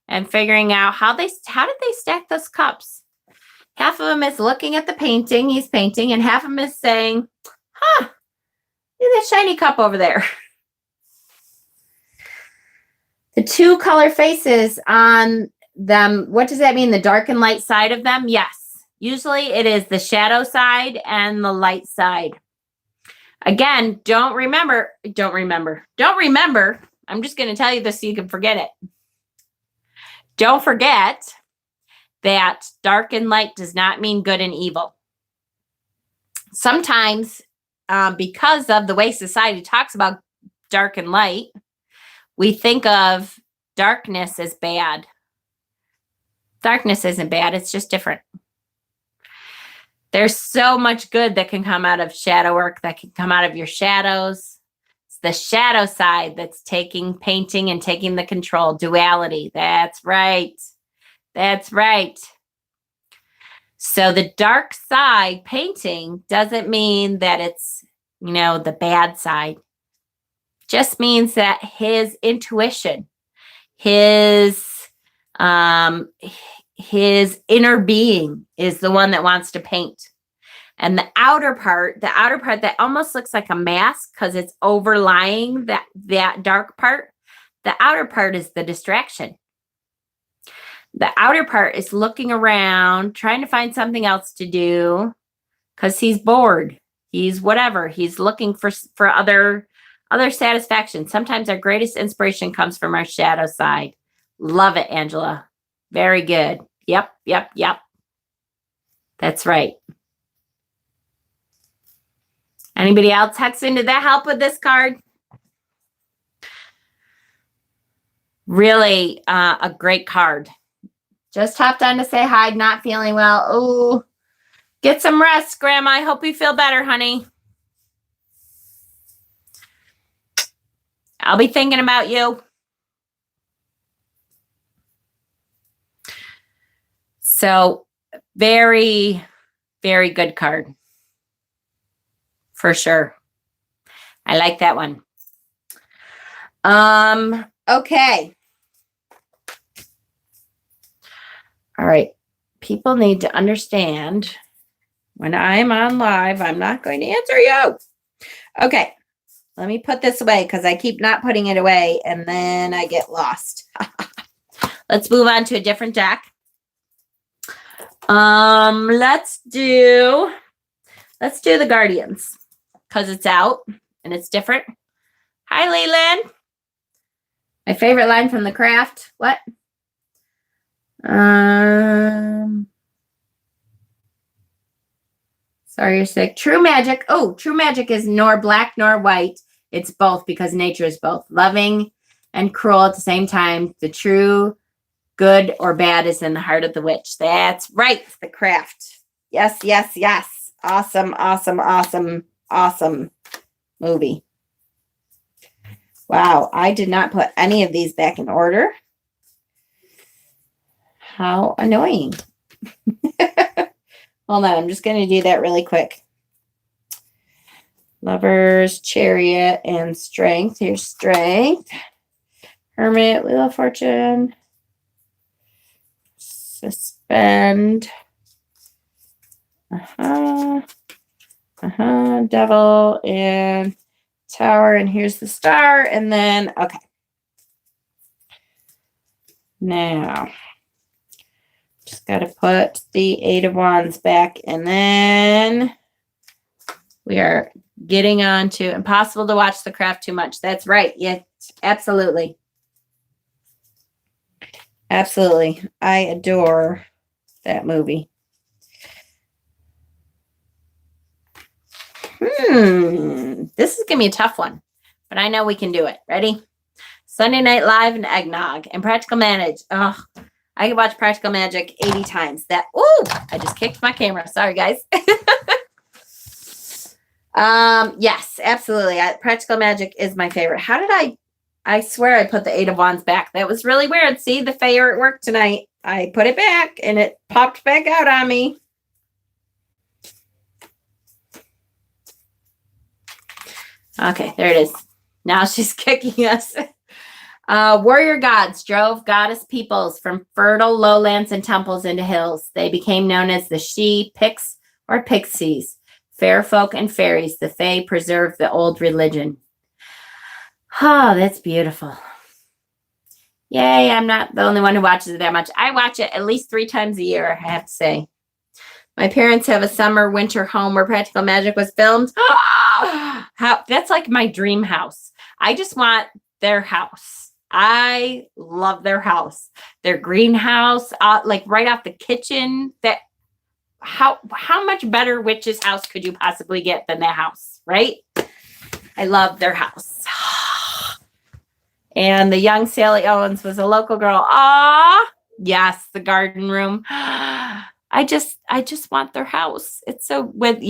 and figuring out how did they stack those cups? Half of them is looking at the painting he's painting, and half of them is saying, huh, look at that shiny cup over there. The 2 color faces on them, what does that mean? The dark and light side of them? Yes. Usually it is the shadow side and the light side. Again, don't remember. I'm just going to tell you this so you can forget it. Don't forget that dark and light does not mean good and evil. Sometimes, because of the way society talks about dark and light, we think of darkness as bad. Darkness isn't bad. It's just different. There's so much good that can come out of shadow work, that can come out of your shadows. It's the shadow side that's painting and taking the control. Duality. That's right. That's right. So the dark side painting doesn't mean that it's, you know, the bad side. Just means that his intuition, his inner being is the one that wants to paint. And the outer part that almost looks like a mask because it's overlying that dark part, the outer part is the distraction. The outer part is looking around, trying to find something else to do because he's bored. He's whatever. He's looking for other satisfaction. Sometimes our greatest inspiration comes from our shadow side. Love it, Angela. Very good. Yep. That's right. Anybody else, Hexen, did that help with this card? Really a great card. Just hopped on to say hi, not feeling well. Oh, get some rest, Grandma. I hope you feel better, honey. I'll be thinking about you. So very, very good card. For sure. I like that one. Okay. All right. People need to understand When I'm on live, I'm not going to answer you. Okay. Let me put this away because I keep not putting it away and then I get lost. Let's move on to a different deck. Let's do the Guardians because it's out and it's different. Hi, Leland. My favorite line from the craft. What? Sorry, you're sick. True magic. Oh, true magic is nor black nor white. It's both because nature is both loving and cruel at the same time. The true good or bad is in the heart of the witch. That's right. The craft. Yes, yes, yes. Awesome, awesome, awesome, awesome movie. Wow, I did not put any of these back in order. How annoying. Hold on, I'm just going to do that really quick. Lovers, Chariot, and Strength. Here's Strength. Hermit, Wheel of Fortune. Suspend. Devil and Tower. And here's the Star. And then, okay. Now, just got to put the 8 of Wands back. And then we are getting on to Impossible to Watch the Craft Too Much. That's right. Yes, absolutely. Absolutely. I adore that movie. This is going to be a tough one, but I know we can do it. Ready? Sunday Night Live and Eggnog and Practical Magic. Oh, I could watch Practical Magic 80 times. I just kicked my camera. Sorry, guys. Yes, absolutely. Practical Magic is my favorite. How did I swear I put the 8 of Wands back. That was really weird. See, the fair at work tonight. I put it back and it popped back out on me. Okay, there it is. Now she's kicking us. Warrior gods drove goddess peoples from fertile lowlands and temples into hills. They became known as the She-Pix or Pixies. Fair folk and fairies, the Fae preserved the old religion. Oh, that's beautiful. Yay, I'm not the only one who watches it that much. I watch it at least 3 times a year, I have to say. My parents have a summer-winter home where Practical Magic was filmed. That's like my dream house. I just want their house. I love their house. Their greenhouse, like right off the kitchen. How much better witch's house could you possibly get than that house, right? I love their house. And the young Sally Owens was a local girl. Ah, yes, the garden room. I just want their house. It's so with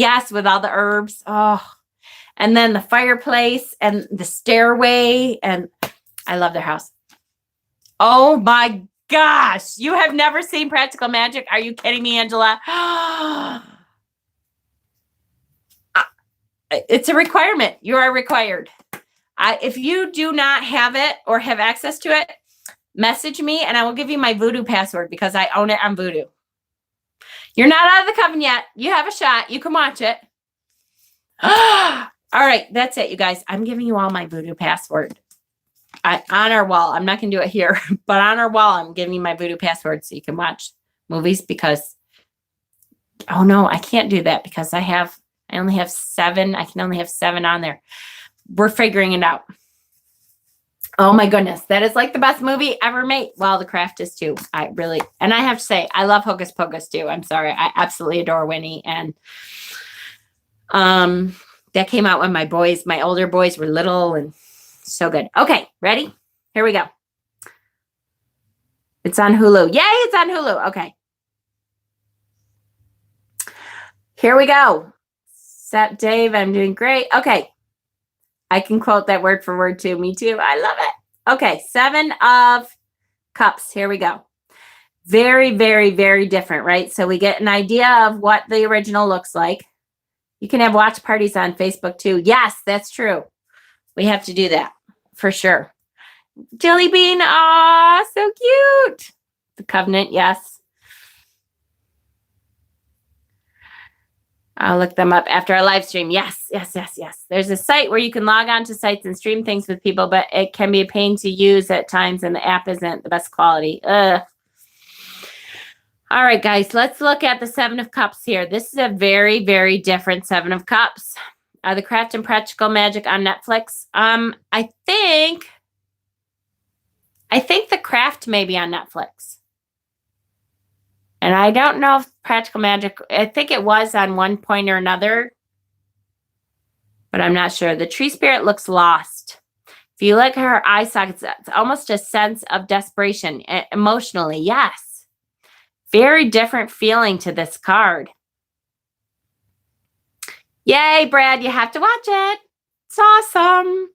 all the herbs. Oh, and then the fireplace and the stairway, and I love their house. Oh my gosh, you have never seen Practical Magic? Are you kidding me, Angela? It's a requirement. You are required. If you do not have it or have access to it, message me and I will give you my Voodoo password because I own it on Voodoo. You're not out of the coven yet. You have a shot. You can watch it. All right. That's it, you guys. I'm giving you all my Voodoo password. On our wall. I'm not going to do it here, but on our wall, I'm giving you my Voodoo password so you can watch movies because, oh no, I can't do that because I only have 7. I can only have 7 on there. We're figuring it out. Oh my goodness. That is like the best movie ever made. Well, The Craft is too. And I have to say, I love Hocus Pocus too. I'm sorry. I absolutely adore Winnie. And that came out when my older boys were little and so good. Okay. Ready? Here we go. It's on Hulu. Yay. It's on Hulu. Okay. Here we go. Sup, Dave? I'm doing great. Okay. I can quote that word for word too. Me too. I love it. Okay. 7 of Cups. Here we go. Very, very, very different, right? So we get an idea of what the original looks like. You can have watch parties on Facebook too. Yes, that's true. We have to do that for sure. Jelly Bean. Aw, so cute. The Covenant. Yes. I'll look them up after our live stream. Yes. There's a site where you can log on to sites and stream things with people, but it can be a pain to use at times and the app isn't the best quality. Ugh. All right, guys, let's look at the Seven of Cups here. This is a very, very different Seven of Cups. The Craft and Practical Magic on Netflix. I think The Craft may be on Netflix. And I don't know if Practical Magic, I think it was on one point or another, but I'm not sure. The tree spirit looks lost. If you look at her eye sockets, it's almost a sense of desperation emotionally. Yes. Very different feeling to this card. Yay, Brad, you have to watch it. It's awesome.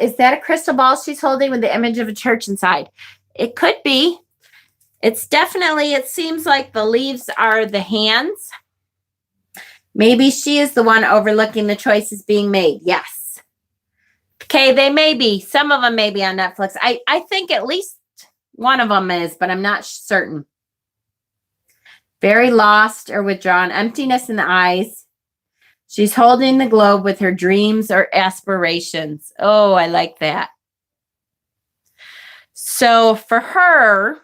Is that a crystal ball she's holding with the image of a church inside? It could be. It's definitely, it seems like the leaves are the hands. Maybe she is the one overlooking the choices being made. Yes. Okay, they may be. Some of them may be on Netflix. I think at least one of them is, but I'm not certain. Very lost or withdrawn. Emptiness in the eyes. She's holding the globe with her dreams or aspirations. Oh, I like that. So for her,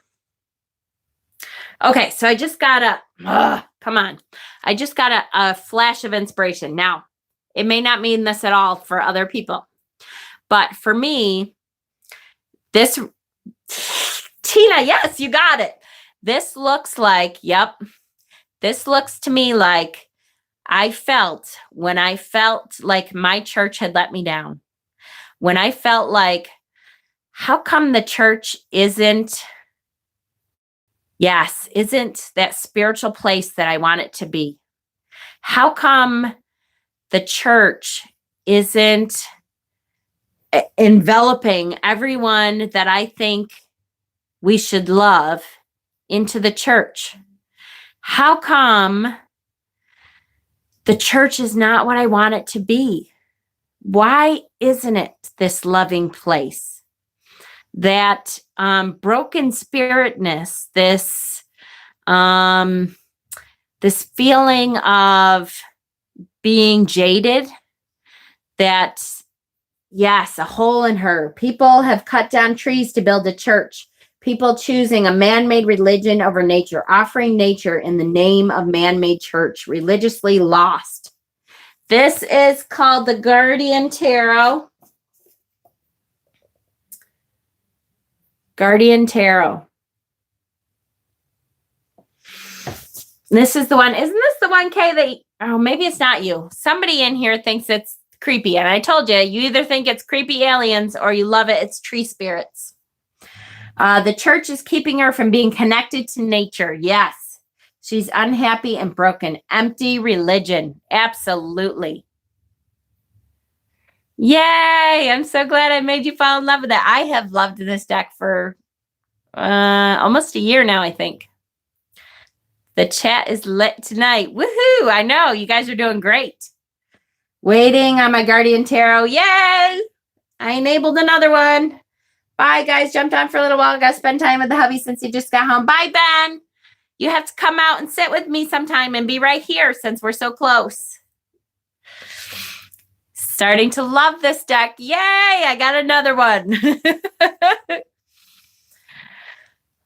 okay, so I just got come on. I just got a flash of inspiration. Now, it may not mean this at all for other people, but for me, this, Tina, yes, you got it. This looks like, this looks to me like I felt when I felt like my church had let me down. When I felt like, how come the church isn't that spiritual place that I want it to be? How come the church isn't enveloping everyone that I think we should love into the church? How come the church is not what I want it to be? Why isn't it this loving place? That broken spiritness, this feeling of being jaded, that, yes, a hole in her. People have cut down trees to build a church. People choosing a man-made religion over nature, offering nature in the name of man-made church, religiously lost. This is called the Guardian Tarot. Guardian Tarot. This is the one. Isn't this the one, Kay, that, oh, maybe it's not you. Somebody in here thinks it's creepy. And I told you, you either think it's creepy aliens or you love it. It's tree spirits. The church is keeping her from being connected to nature. Yes. She's unhappy and broken. Empty religion. Absolutely. Yay. I'm so glad I made you fall in love with it. I have loved this deck for almost a year now, I think. The chat is lit tonight. Woohoo. I know. You guys are doing great. Waiting on my Guardian Tarot. Yay. I enabled another one. Bye, guys. Jumped on for a little while. Got to spend time with the hubby since he just got home. Bye, Ben. You have to come out and sit with me sometime and be right here since we're so close. Starting to love this deck. Yay, I got another one.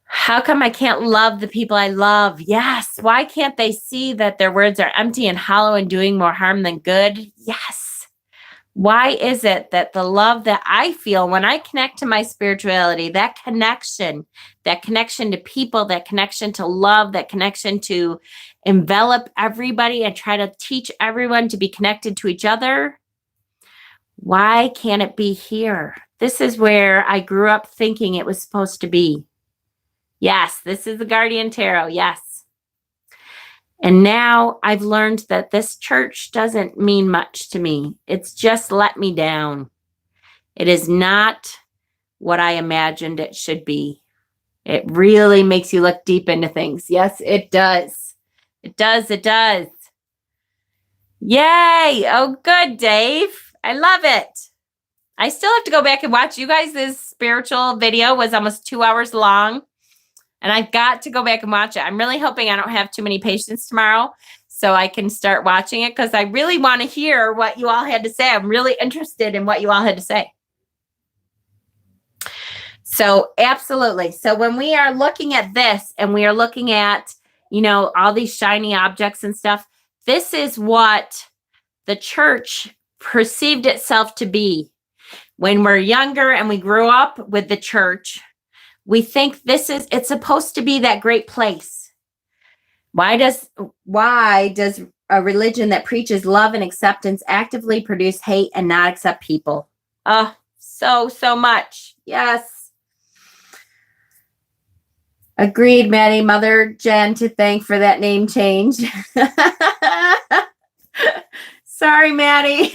How come I can't love the people I love? Yes. Why can't they see that their words are empty and hollow and doing more harm than good? Yes. Why is it that the love that I feel when I connect to my spirituality, that connection to people, that connection to love, that connection to envelop everybody and try to teach everyone to be connected to each other, why can't it be here? This is where I grew up thinking it was supposed to be. Yes, this is the Guardian Tarot. Yes. And now I've learned that this church doesn't mean much to me. It's just let me down. It is not what I imagined it should be. It really makes you look deep into things. Yes, it does. It does. It does. Yay. Oh, good, Dave. I love it. I still have to go back and watch you guys. This spiritual video was almost 2 hours long. And I've got to go back and watch it. I'm really hoping I don't have too many patients tomorrow. so I can start watching it because I really want to hear what you all had to say. I'm really interested in what you all had to say. So absolutely. So when we are looking at this and we are looking at, all these shiny objects and stuff, this is what the church perceived itself to be. When we're younger and we grew up with the church, we think it's supposed to be that great place. Why does a religion that preaches love and acceptance actively produce hate and not accept people? Oh, so much. Yes. Agreed, Maddie. Mother Jen to thank for that name change. Sorry, Maddie.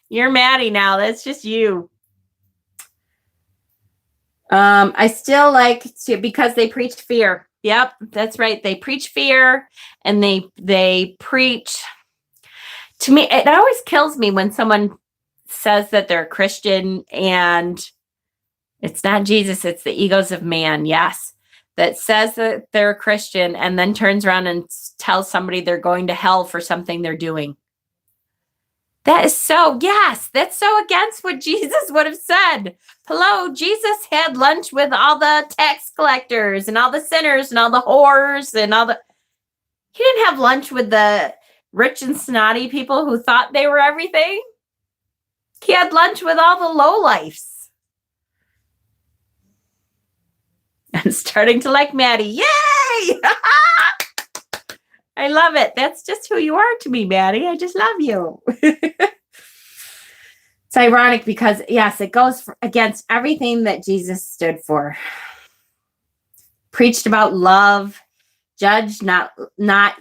You're Maddie now. That's just you. I still like to, because they preach fear. Yep, that's right. They preach fear, and they preach. To me, it always kills me when someone says that they're a Christian and it's not Jesus, it's the egos of man. Yes. That says that they're a Christian and then turns around and tells somebody they're going to hell for something they're doing. That's so against what Jesus would have said. Hello, Jesus had lunch with all the tax collectors and all the sinners and all the whores and he didn't have lunch with the rich and snotty people who thought they were everything. He had lunch with all the lowlifes. I'm starting to like Maddie. Yay! I love it. That's just who you are to me, Maddie. I just love you. It's ironic because, yes, it goes against everything that Jesus stood for. Preached about love, judge not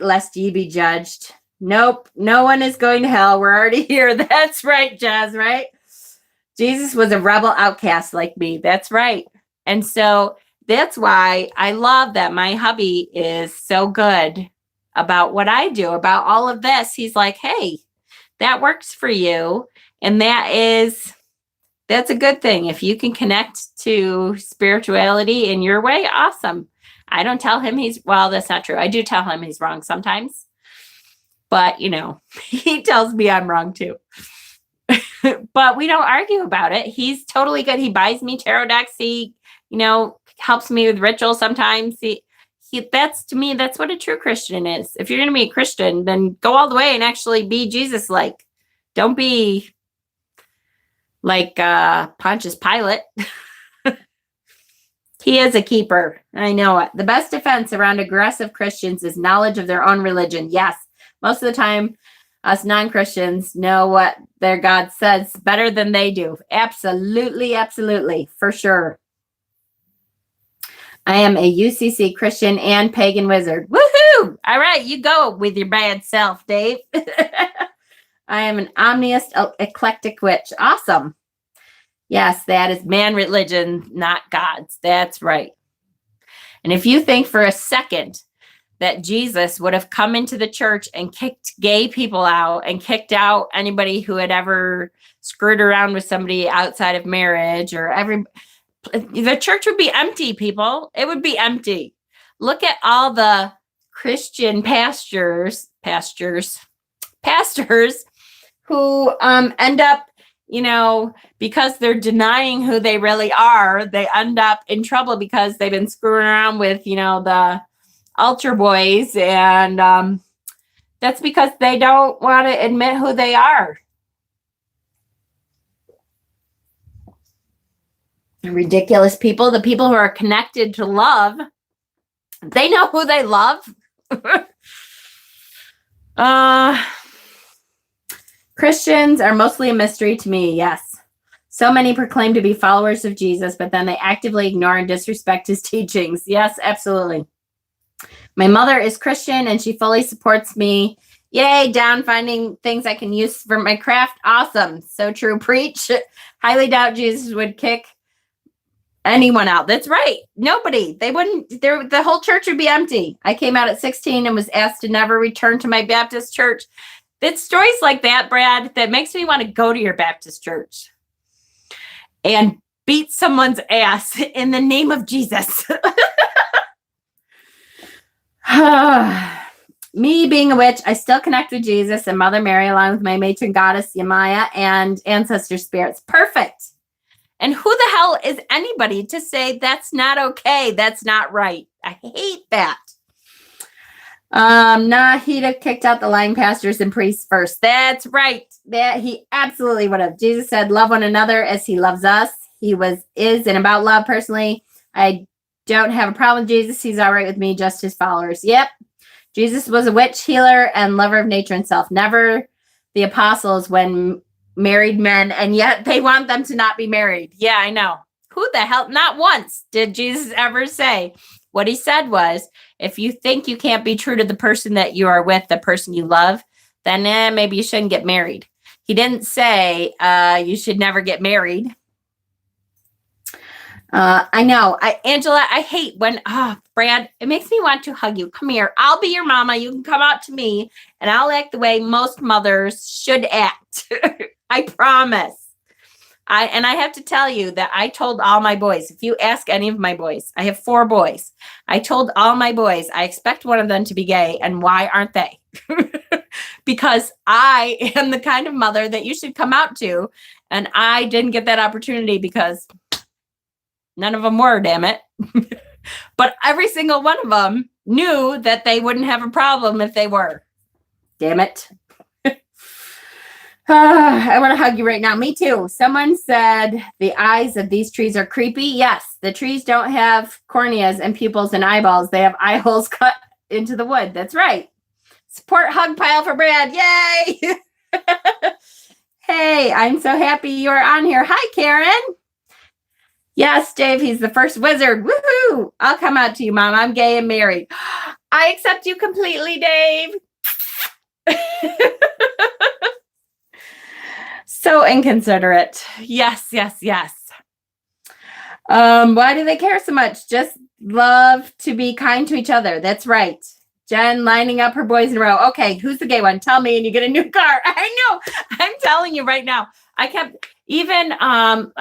lest ye be judged. Nope, no one is going to hell. We're already here. That's right, Jazz, right? Jesus was a rebel outcast like me. That's right. And so that's why I love that my hubby is so good about what I do, about all of this. He's like, hey, that works for you. And that's a good thing. If you can connect to spirituality in your way, awesome. I don't tell him that's not true. I do tell him he's wrong sometimes. But, he tells me I'm wrong too. But we don't argue about it. He's totally good. He buys me tarot decks. He, helps me with rituals sometimes. That's, to me, that's what a true Christian is. If you're going to be a Christian, then go all the way and actually be Jesus-like. Don't be like Pontius Pilate. He is a keeper. I know it. The best defense around aggressive Christians is knowledge of their own religion. Yes, most of the time, us non-Christians know what their God says better than they do. Absolutely, absolutely, for sure. I am a UCC Christian and pagan wizard. Woohoo! All right, you go with your bad self, Dave. I am an omniist eclectic witch. Awesome. Yes, that is man religion, not God's. That's right. And if you think for a second that Jesus would have come into the church and kicked gay people out and kicked out anybody who had ever screwed around with somebody outside of marriage the church would be empty, people. It would be empty. Look at all the Christian pastors who end up, because they're denying who they really are, they end up in trouble because they've been screwing around with, the altar boys. And that's because they don't want to admit who they are. Ridiculous people, the people who are connected to love, they know who they love. Christians are mostly a mystery to me. Yes. So many proclaim to be followers of Jesus, but then they actively ignore and disrespect his teachings. Yes, absolutely. My mother is Christian and she fully supports me. Yay, down finding things I can use for my craft. Awesome. So true. Preach. Highly doubt Jesus would kick anyone out. That's right. Nobody. They wouldn't. The whole church would be empty. I came out at 16 and was asked to never return to my Baptist church. It's stories like that, Brad, that makes me want to go to your Baptist church and beat someone's ass in the name of Jesus. me being a witch, I still connect with Jesus and Mother Mary along with my matron goddess Yamaya and ancestor spirits. Perfect. And who the hell is anybody to say that's not okay? That's not right. I hate that. He'd have kicked out the lying pastors and priests first. That's right. That he absolutely would have. Jesus said, love one another as he loves us. He is, and about love personally, I don't have a problem with Jesus. He's all right with me, just his followers. Yep. Jesus was a witch, healer, and lover of nature and self. Never the apostles when married men, and yet they want them to not be married. Yeah, I know. Who the hell? Not once did Jesus ever say. What he said was, if you think you can't be true to the person that you are with, the person you love, then maybe you shouldn't get married. He didn't say you should never get married. I know. Angela, I hate when, Brad, it makes me want to hug you. Come here. I'll be your mama. You can come out to me and I'll act the way most mothers should act. I promise. I have to tell you that I told all my boys, if you ask any of my boys, I have 4 boys. I told all my boys, I expect one of them to be gay. And why aren't they? Because I am the kind of mother that you should come out to. And I didn't get that opportunity because none of them were, damn it. But every single one of them knew that they wouldn't have a problem if they were. Damn it. I want to hug you right now. Me too. Someone said the eyes of these trees are creepy. Yes, the trees don't have corneas and pupils and eyeballs. They have eye holes cut into the wood. That's right. Support hug pile for Brad. Yay. Hey, I'm so happy you're on here. Hi, Karen. Yes, Dave, he's the first wizard. Woohoo! I'll come out to you, Mom. I'm gay and married. I accept you completely, Dave. So inconsiderate. Yes, yes, yes. Why do they care so much? Just love to be kind to each other. That's right. Jen lining up her boys in a row. Okay, who's the gay one? Tell me and you get a new car. I know. I'm telling you right now. I kept even I'm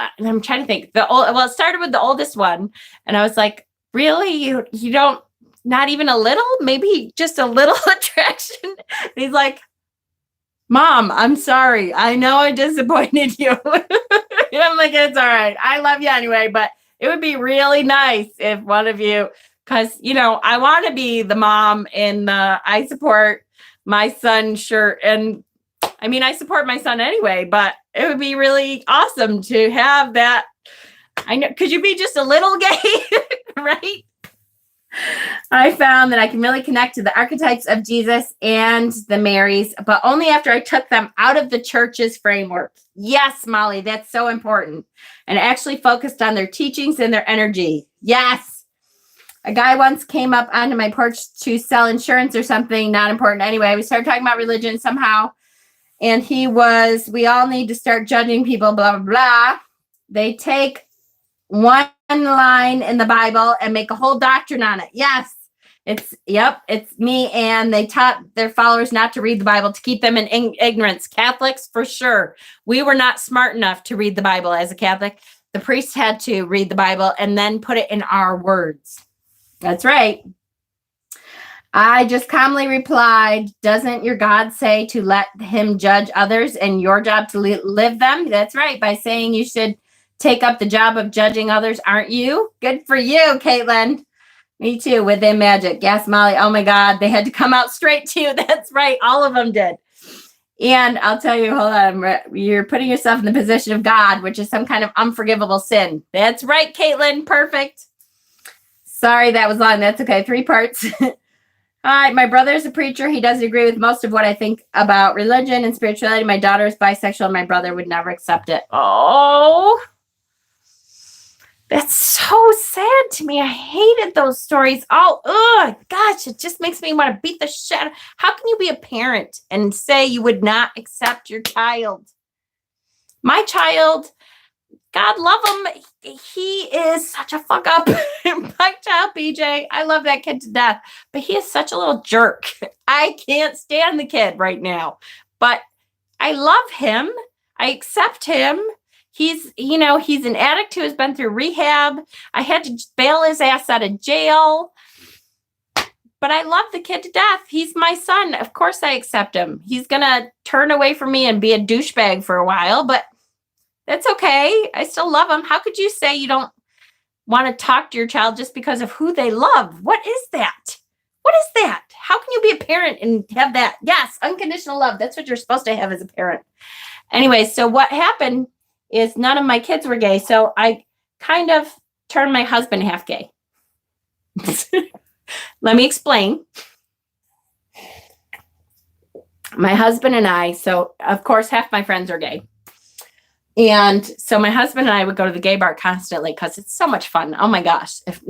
trying to think. It started with the oldest one, and I was like, really? You don't, not even a little? Maybe just a little attraction? And he's like, Mom, I'm sorry. I know I disappointed you. And I'm like, it's all right. I love you anyway, but it would be really nice if one of you, because, I want to be the mom in the I support my son shirt. And I mean, I support my son anyway, but it would be really awesome to have that. I know. Could you be just a little gay? Right? I found that I can really connect to the archetypes of Jesus and the Marys, but only after I took them out of the church's framework. Yes, Molly, that's so important. And actually focused on their teachings and their energy. Yes. A guy once came up onto my porch to sell insurance or something, not important anyway. We started talking about religion somehow. And we all need to start judging people, blah, blah, blah. They take one line in the Bible and make a whole doctrine on it. Yes. It's me. And they taught their followers not to read the Bible, to keep them in ignorance. Catholics, for sure. We were not smart enough to read the Bible as a Catholic. The priests had to read the Bible and then put it in our words. That's right. I just calmly replied, doesn't your God say to let him judge others and your job to live them? That's right. By saying you should take up the job of judging others, aren't you? Good for you, Caitlin. Me too, within magic. Yes, Molly. Oh my God, they had to come out straight to you. That's right. All of them did. And I'll tell you, hold on. You're putting yourself in the position of God, which is some kind of unforgivable sin. That's right, Caitlin. Perfect. Sorry, that was long. That's okay. 3 parts. All right. My brother is a preacher. He doesn't agree with most of what I think about religion and spirituality. My daughter is bisexual. And my brother would never accept it. Oh, that's so sad to me. I hated those stories. Oh, gosh, it just makes me want to beat the shit. How can you be a parent and say you would not accept your child? My child, God love him. He is such a fuck up. My child, BJ, I love that kid to death, but he is such a little jerk. I can't stand the kid right now, but I love him. I accept him. He's an addict who has been through rehab. I had to bail his ass out of jail. but I love the kid to death. He's my son. Of course I accept him. He's going to turn away from me and be a douchebag for a while, but that's okay. I still love him. How could you say you don't want to talk to your child just because of who they love? What is that? What is that? How can you be a parent and have that? Yes, unconditional love. That's what you're supposed to have as a parent. Anyway, so what happened is none of my kids were gay. So I kind of turned my husband half gay. Let me explain. My husband and I, so of course, half my friends are gay. And so my husband and I would go to the gay bar constantly because it's so much fun. Oh my gosh. If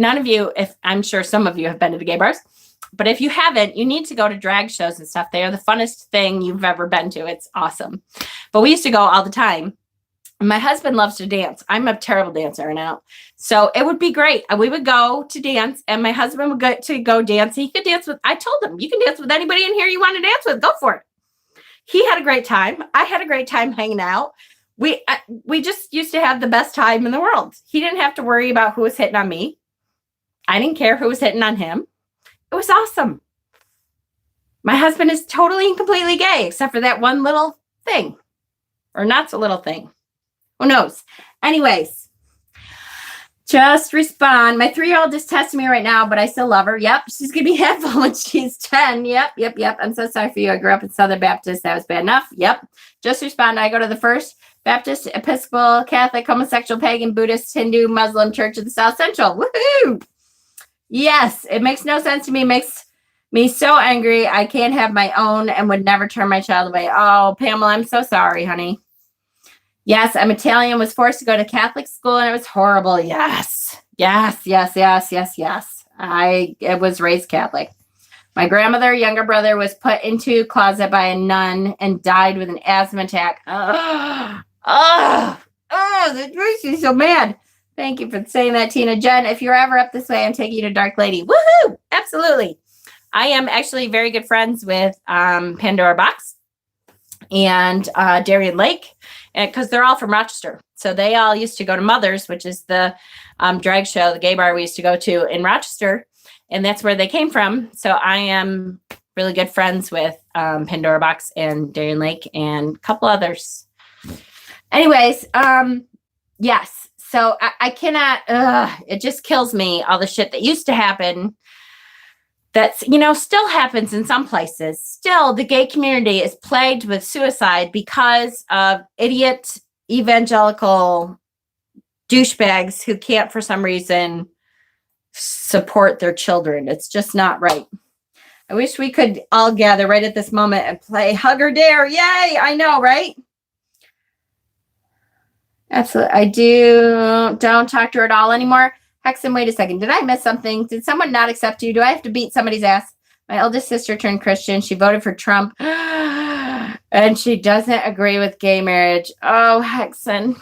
I'm sure some of you have been to the gay bars, but if you haven't, you need to go to drag shows and stuff. They are the funnest thing you've ever been to. It's awesome. But we used to go all the time. My husband loves to dance. I'm a terrible dancer now. So it would be great. We would go to dance and my husband would go dance. He could dance with, I told him, you can dance with anybody in here you want to dance with. Go for it. He had a great time. I had a great time hanging out. We just used to have the best time in the world. He didn't have to worry about who was hitting on me. I didn't care who was hitting on him. It was awesome. My husband is totally and completely gay, except for that one little thing. Or not so little thing. Who knows? Anyways, just respond. My 3-year-old just texted me right now, but I still love her. Yep, she's going to be hateful when she's 10. Yep. I'm so sorry for you. I grew up in Southern Baptist. That was bad enough. Yep. Just respond. I go to the First Baptist, Episcopal, Catholic, Homosexual, Pagan, Buddhist, Hindu, Muslim Church of the South Central. Woohoo! Yes, it makes no sense to me. It makes me so angry. I can't have my own and would never turn my child away. Oh, Pamela, I'm so sorry, honey. Yes, I'm Italian, was forced to go to Catholic school, and it was horrible. Yes. I was raised Catholic. My grandmother, younger brother, was put into a closet by a nun and died with an asthma attack. That makes me so mad. Thank you for saying that, Tina. Jen, if you're ever up this way, I'm taking you to Dark Lady. Woohoo! Absolutely. I am actually very good friends with Pandora Box and Darien Lake, because they're all from Rochester. So they all used to go to Mother's, which is the drag show, the gay bar we used to go to in Rochester. And that's where they came from. So I am really good friends with Pandora Box and Darien Lake and a couple others. Anyways, yes. So I cannot, it just kills me, all the shit that used to happen. That's, still happens in some places. Still, the gay community is plagued with suicide because of idiot evangelical douchebags who can't, for some reason, support their children. It's just not right. I wish we could all gather right at this moment and play Hug or Dare. Yay! I know, right? Absolutely. I don't talk to her at all anymore. Hexen, wait a second. Did I miss something? Did someone not accept you? Do I have to beat somebody's ass? My eldest sister turned Christian. She voted for Trump. And she doesn't agree with gay marriage. Oh, Hexen.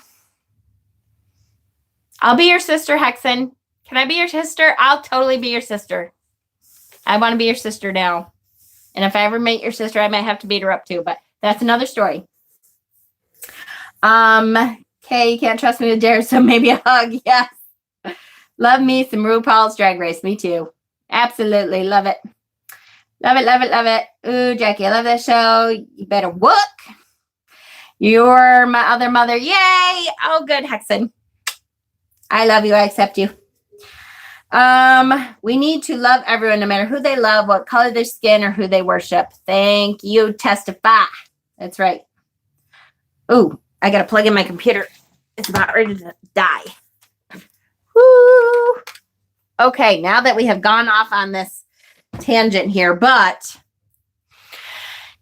I'll be your sister, Hexen. Can I be your sister? I'll totally be your sister. I want to be your sister now. And if I ever meet your sister, I might have to beat her up too. But that's another story. Okay, you can't trust me with Dare, so maybe a hug. Yes. Love me some RuPaul's Drag Race. Me too. Absolutely. Love it. Love it. Ooh, Jackie, I love that show. You better work. You're my other mother. Yay. Oh, good, Hexen. I love you. I accept you. We need to love everyone, no matter who they love, what color their skin, or who they worship. Thank you. Testify. That's right. Ooh, I got to plug in my computer. It's about ready to die. Woo. Okay, now that we have gone off on this tangent here, but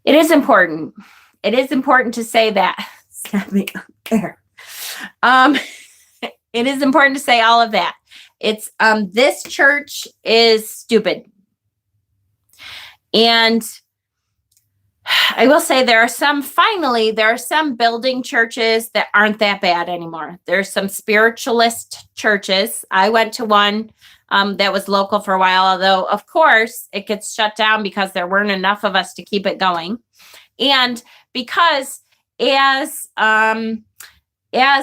it is important. It is important to say that. Snap me up there. It is important to say all of that. It's this church is stupid. And I will say there are some building churches that aren't that bad anymore. There's some spiritualist churches. I went to one that was local for a while, although of course it gets shut down because there weren't enough of us to keep it going. And because as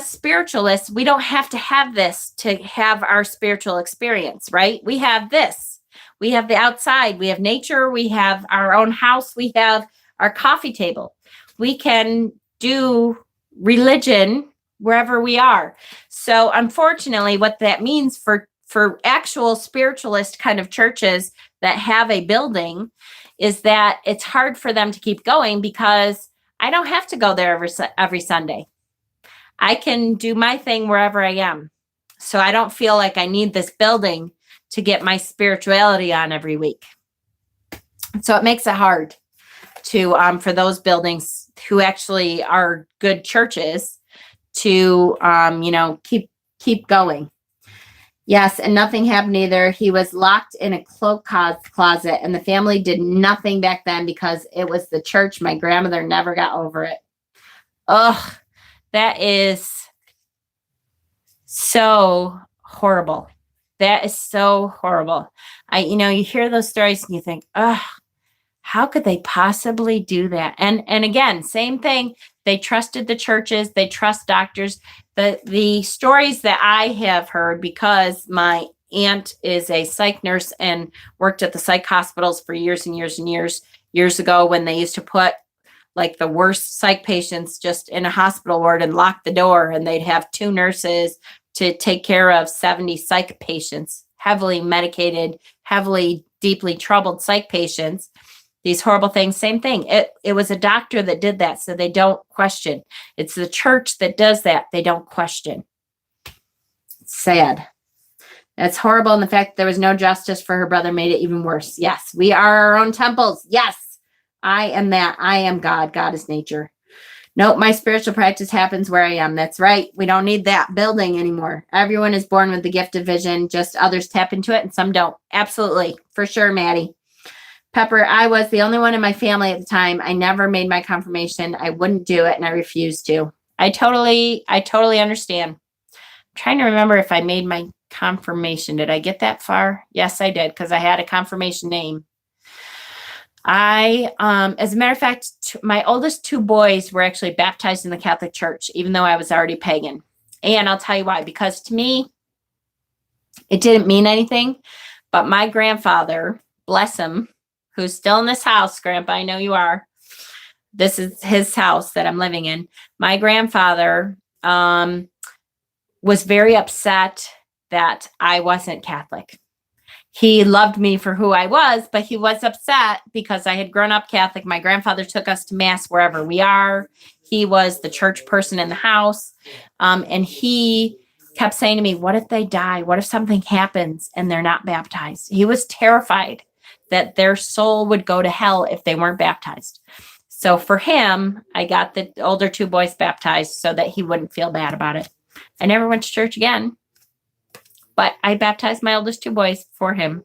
spiritualists, we don't have to have this to have our spiritual experience, right? We have this. We have the outside. We have nature. We have our own house. We have our coffee table. We can do religion wherever we are. So unfortunately, what that means for actual spiritualist kind of churches that have a building is that it's hard for them to keep going because I don't have to go there every Sunday. I can do my thing wherever I am. So I don't feel like I need this building to get my spirituality on every week. So it makes it hard to for those buildings who actually are good churches to keep going. Yes, and nothing happened either. He was locked in a cloak closet, and the family did nothing back then because it was the church. My grandmother never got over it. Ugh, that is so horrible. That is so horrible. You hear those stories and you think, ugh, how could they possibly do that? And again, same thing. They trusted the churches. They trust doctors. The stories that I have heard, because my aunt is a psych nurse and worked at the psych hospitals for years and years and years ago, when they used to put like the worst psych patients just in a hospital ward and lock the door, and they'd have 2 nurses to take care of 70 psych patients, heavily medicated, heavily, deeply troubled psych patients. These horrible things, same thing. It was a doctor that did that, so they don't question. It's the church that does that. They don't question. It's sad. That's horrible. And the fact that there was no justice for her brother made it even worse. Yes, we are our own temples. Yes, I am that. I am God. God is nature. Nope, my spiritual practice happens where I am. That's right. We don't need that building anymore. Everyone is born with the gift of vision. Just others tap into it and some don't. Absolutely. For sure, Maddie. Pepper, I was the only one in my family at the time. I never made my confirmation. I wouldn't do it, and I refused to. I totally understand. I'm trying to remember if I made my confirmation. Did I get that far? Yes, I did, because I had a confirmation name. As a matter of fact, my oldest 2 boys were actually baptized in the Catholic Church, even though I was already pagan. And I'll tell you why. Because to me, it didn't mean anything. But my grandfather, bless him, who's still in this house, Grandpa, I know you are. This is his house that I'm living in. My grandfather was very upset that I wasn't Catholic. He loved me for who I was, but he was upset because I had grown up Catholic. My grandfather took us to Mass wherever we are. He was the church person in the house. And he kept saying to me, what if they die? What if something happens and they're not baptized? He was terrified that their soul would go to hell if they weren't baptized. So for him, I got the older 2 boys baptized so that he wouldn't feel bad about it. I never went to church again, but I baptized my oldest 2 boys for him.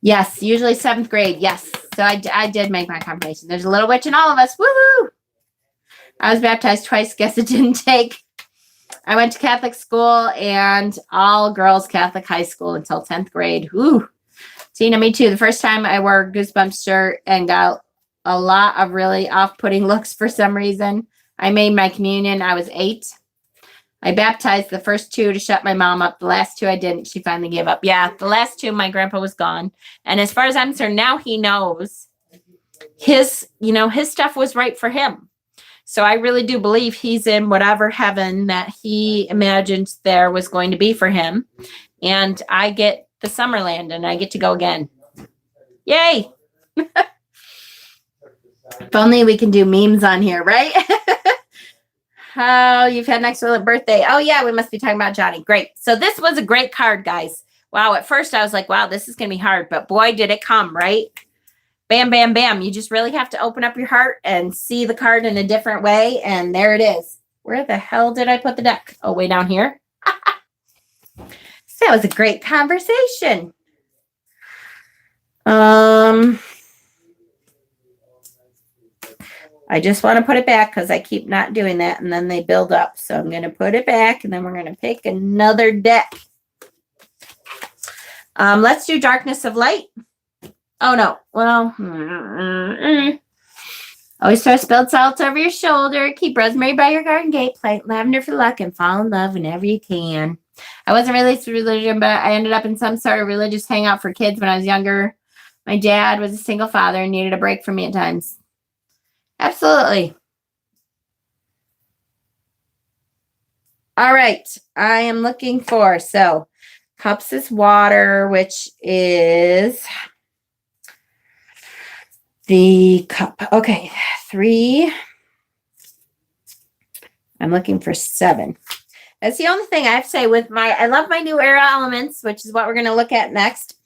Yes, usually 7th grade. Yes. So I did make my confirmation. There's a little witch in all of us. Woohoo! I was baptized twice. Guess it didn't take. I went to Catholic school and all girls Catholic high school until 10th grade. Ooh. Tina, me too. The first time I wore a Goosebumps shirt and got a lot of really off-putting looks for some reason. I made my communion. I was 8. I baptized the first 2 to shut my mom up. The last 2 I didn't. She finally gave up. Yeah, the last 2, my grandpa was gone. And as far as I'm concerned, now he knows his stuff was right for him. So I really do believe he's in whatever heaven that he imagined there was going to be for him. And I get the Summerland and I get to go again. Yay. If only we can do memes on here, right? Oh, you've had an excellent birthday. Oh, yeah, we must be talking about Johnny. Great. So this was a great card, guys. Wow, at first I was like, wow, this is going to be hard. But boy, did it come, right? Bam, bam, bam. You just really have to open up your heart and see the card in a different way. And there it is. Where the hell did I put the deck? Oh, way down here. So that was a great conversation. I just want to put it back because I keep not doing that. And then they build up. So I'm going to put it back and then we're going to pick another deck. Let's do Darkness of Light. Oh, no. Well, always throw spilled salt over your shoulder. Keep rosemary by your garden gate. Plant lavender for luck and fall in love whenever you can. I wasn't raised with religion, but I ended up in some sort of religious hangout for kids when I was younger. My dad was a single father and needed a break from me at times. Absolutely. All right. I am looking for, so cups is water, which is the cup. Okay. 3. I'm looking for 7. That's the only thing I have to say with I love my new era elements, which is what we're going to look at next.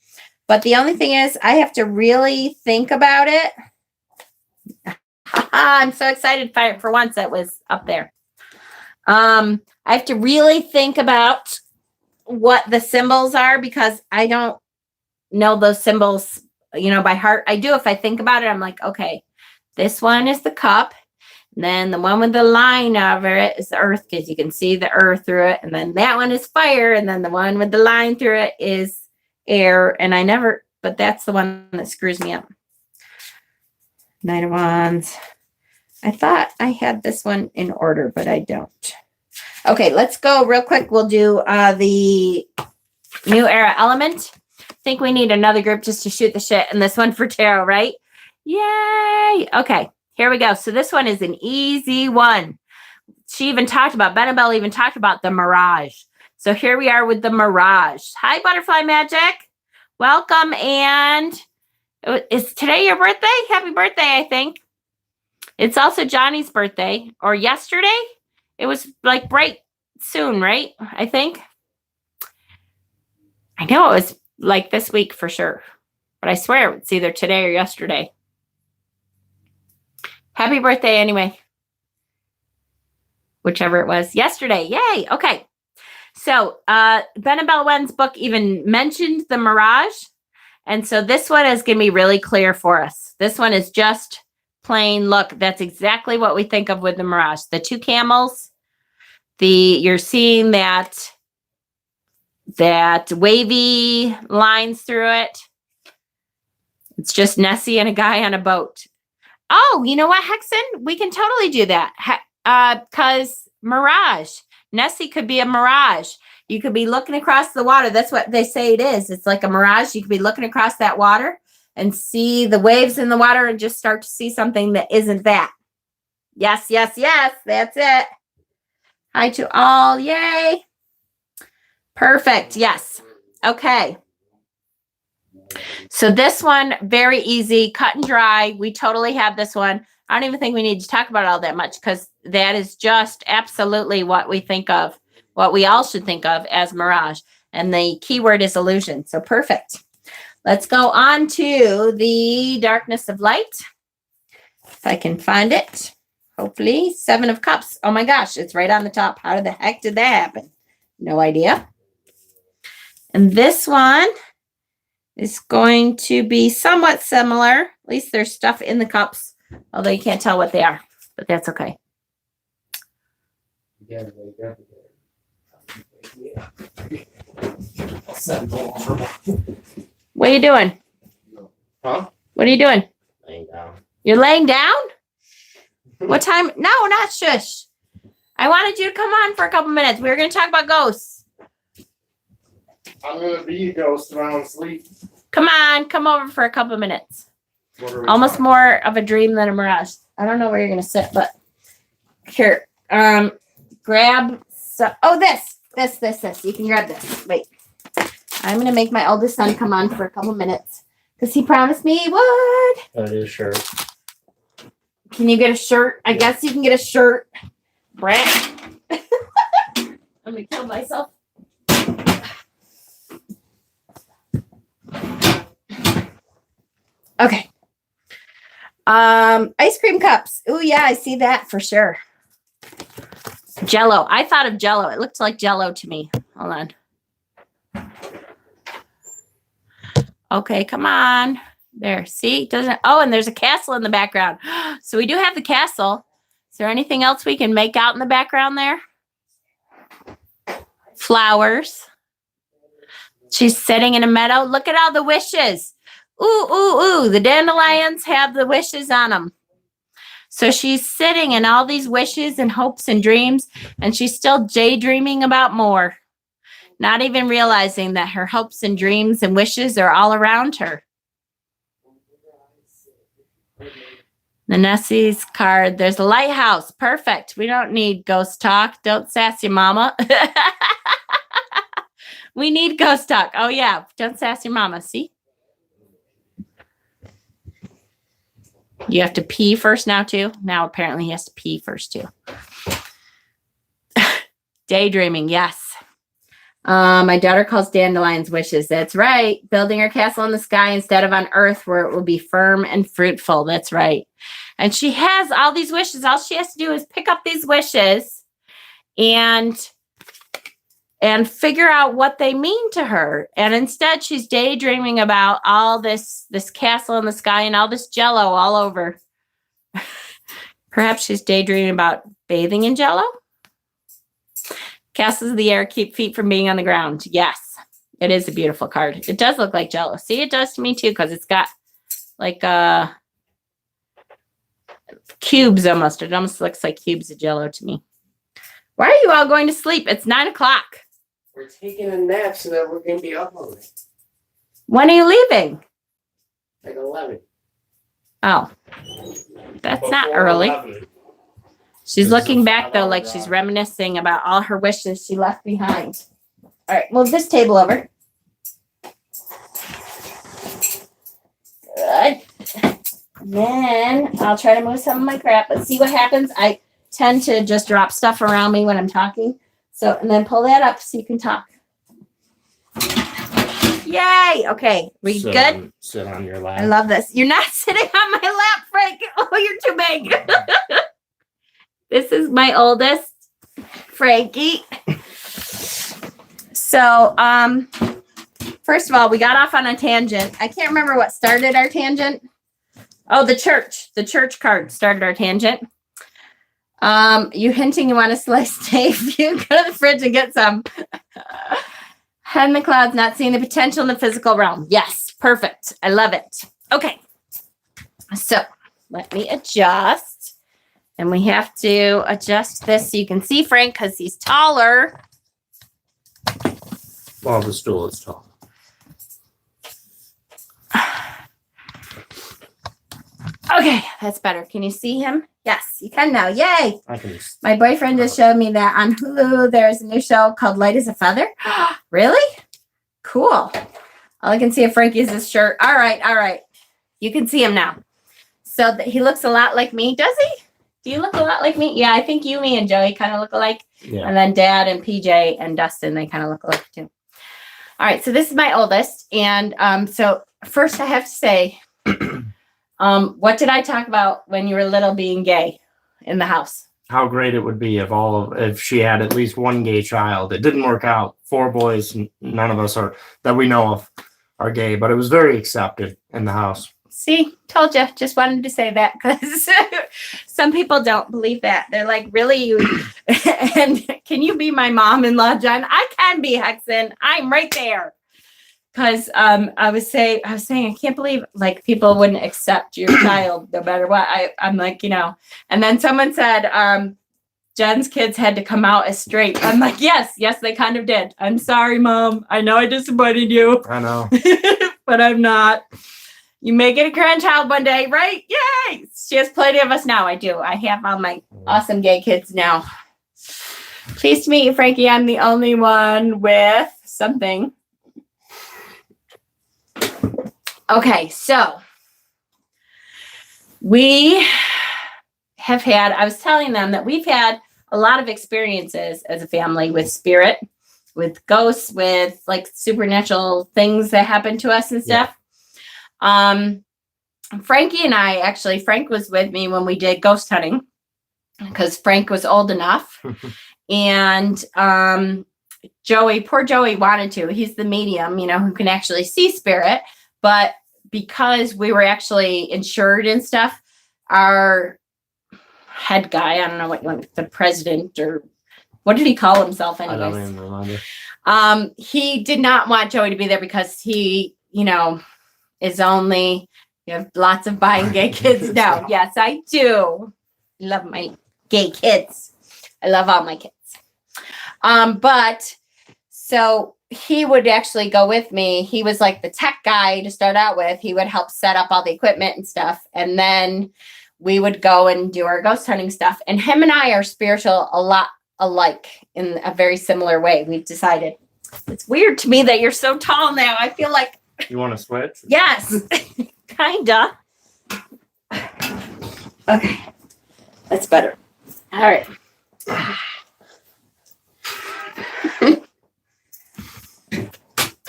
But the only thing is I have to really think about it. I'm so excited for once that was up there. I have to really think about what the symbols are because I don't know those symbols, by heart. I do if I think about it. I'm like, okay, this one is the cup. And then the one with the line over it is the earth because you can see the earth through it. And then that one is fire. And then the one with the line through it is air. And but that's the one that screws me up. Knight of Wands. I thought I had this one in order, but I don't. Okay, let's go real quick. We'll do the new era element. I think we need another group just to shoot the shit. And this one for tarot, right? Yay. Okay, here we go. So this one is an easy one. Bennabelle even talked about the mirage. So here we are with the mirage. Hi, Butterfly Magic. Welcome. And is today your birthday? Happy birthday, I think. It's also Johnny's birthday, or yesterday. It was like right soon, right? I think. I know it was like this week for sure, but I swear it's either today or yesterday. Happy birthday anyway. Whichever it was. Yesterday. Yay. Okay. So Bennabelle Wen's book even mentioned the mirage. And so this one is going to be really clear for us. This one is just plain, look, that's exactly what we think of with the mirage. The 2 camels, you're seeing that wavy lines through it. It's just Nessie and a guy on a boat. Oh, you know what, Hexen? We can totally do that. Because mirage. Nessie could be a mirage. You could be looking across the water. That's what they say it is. It's like a mirage. You could be looking across that water and see the waves in the water and just start to see something that isn't that. Yes, yes, yes. That's it. Hi to all. Yay. Perfect. Yes. Okay. So this one, very easy, cut and dry. We totally have this one. I don't even think we need to talk about it all that much because that is just absolutely what we think of, what we all should think of as mirage. And the keyword is illusion. So perfect. Let's go on to the darkness of light. If I can find it. Hopefully. 7 of Cups. Oh my gosh, it's right on the top. How the heck did that happen? No idea. And this one is going to be somewhat similar. At least there's stuff in the cups, although you can't tell what they are, but that's okay. What are you doing? Huh? What are you doing? Laying down. You're laying down? What time? No, not shush. I wanted you to come on for a couple minutes. We were going to talk about ghosts. I'm going to be a ghost around sleep. Come on, come over for a couple minutes. Almost talking? more of a dream than a mirage. I don't know where you're going to sit, but here. Grab some. Oh, this. You can grab this. Wait. I'm going to make my oldest son come on for a couple minutes because he promised me he would. That is sure. Can you get a shirt? I guess you can get a shirt. Brat. I'm going to kill myself. Okay. Ice cream cups. Oh yeah, I see that for sure. Jello. I thought of Jello. It looked like Jello to me. Hold on. Okay, come on. There. See? Doesn't. Oh, and there's a castle in the background. So we do have the castle. Is there anything else we can make out in the background there? Flowers. She's sitting in a meadow. Look at all the wishes. Ooh, ooh, ooh. The dandelions have the wishes on them. So she's sitting in all these wishes and hopes and dreams, and she's still daydreaming about more. not even realizing that her hopes and dreams and wishes are all around her. The Nessie's card. There's a lighthouse. Perfect. We don't need ghost talk. Don't sass your mama. We need ghost talk. Oh, yeah. Don't sass your mama. See? You have to pee first now, too? Now, apparently, he has to pee first, too. Daydreaming. Yes. My daughter calls dandelions wishes. That's right. Building her castle in the sky instead of on earth where it will be firm and fruitful. That's right. And she has all these wishes. All she has to do is pick up these wishes and figure out what they mean to her. And instead, she's daydreaming about all this castle in the sky and all this jello all over. Perhaps she's daydreaming about bathing in jello. Castles of the air keep feet from being on the ground. Yes, it is a beautiful card. It does look like jello. See, it does to me too because it's got like cubes almost. It almost looks like cubes of jello to me. Why are you all going to sleep? It's 9 o'clock. We're taking a nap so that we're going to be up all night. When are you leaving? Like 11. Oh, that's not early. 11. She's This is looking a back though, 5-hour like drive. she's reminiscing about all her wishes she left behind. All right, move this table over. Good. And then I'll try to move some of my crap, but see what happens. I tend to just drop stuff around me when I'm talking. So, and then pull that up so you can talk. Yay! Okay, we good? Sit on your lap. I love this. You're not sitting on my lap, Frank. Oh, you're too big. This is my oldest, Frankie. So, first of all, we got off on a tangent. I can't remember what started our tangent. Oh, the church. The church card started our tangent. You hinting you want a slice, Dave? You go to the fridge and get some. Head in the clouds, not seeing the potential in the physical realm. Yes, perfect. I love it. Okay. So, let me adjust. And we have to adjust this so you can see Frank because he's taller. Well, the stool is tall. Okay, that's better. Can you see him? Yes, you can now. Yay! I can. My boyfriend just showed me that on Hulu there's a new show called Light as a Feather. Really? Cool. All I can see of Frankie is his shirt. All right. You can see him now. So he looks a lot like me. Does he? Do you look a lot like me? Yeah, I think you, me, and Joey kind of look alike. Yeah. And then Dad and PJ and Dustin, they kind of look alike too. All right, so this is my oldest. And so first I have to say, what did I talk about when you were little being gay in the house? How great it would be if she had at least one gay child. It didn't work out. 4 boys, none of us are that we know of are gay, but it was very accepted in the house. See, told you. Just wanted to say that because some people don't believe that. They're like, really? You and can you be my mom-in-law, Jen? I can be, Hexen. I'm right there. Because I was saying, I can't believe like people wouldn't accept your child no matter what. I'm like, and then someone said, Jen's kids had to come out as straight. I'm like, yes, they kind of did. I'm sorry, Mom. I know I disappointed you. I know. But I'm not. You may get a grandchild one day, right? Yay! She has plenty of us now. I do. I have all my awesome gay kids now. Pleased to meet you, Frankie. I'm the only one with something. Okay, so we have had, I was telling them that we've had a lot of experiences as a family with spirit, with ghosts, with like supernatural things that happen to us and stuff. Frankie and I, actually, Frank was with me when we did ghost hunting because Frank was old enough. And poor Joey wanted to. He's the medium, who can actually see spirit. But because we were actually insured and stuff, our head guy, I don't know what you want, the president or what did he call himself anyways? I don't even remember. He did not want Joey to be there because he, is only, you have lots of bi and gay kids now. Yes, I do. Love my gay kids. I love all my kids. But So he would actually go with me. He was like the tech guy to start out with. He would help set up all the equipment and stuff. And then we would go and do our ghost hunting stuff. And him and I are spiritual a lot alike in a very similar way. We've decided. It's weird to me that you're so tall now. I feel like. You want to switch? Yes, kinda. Okay. That's better. All right.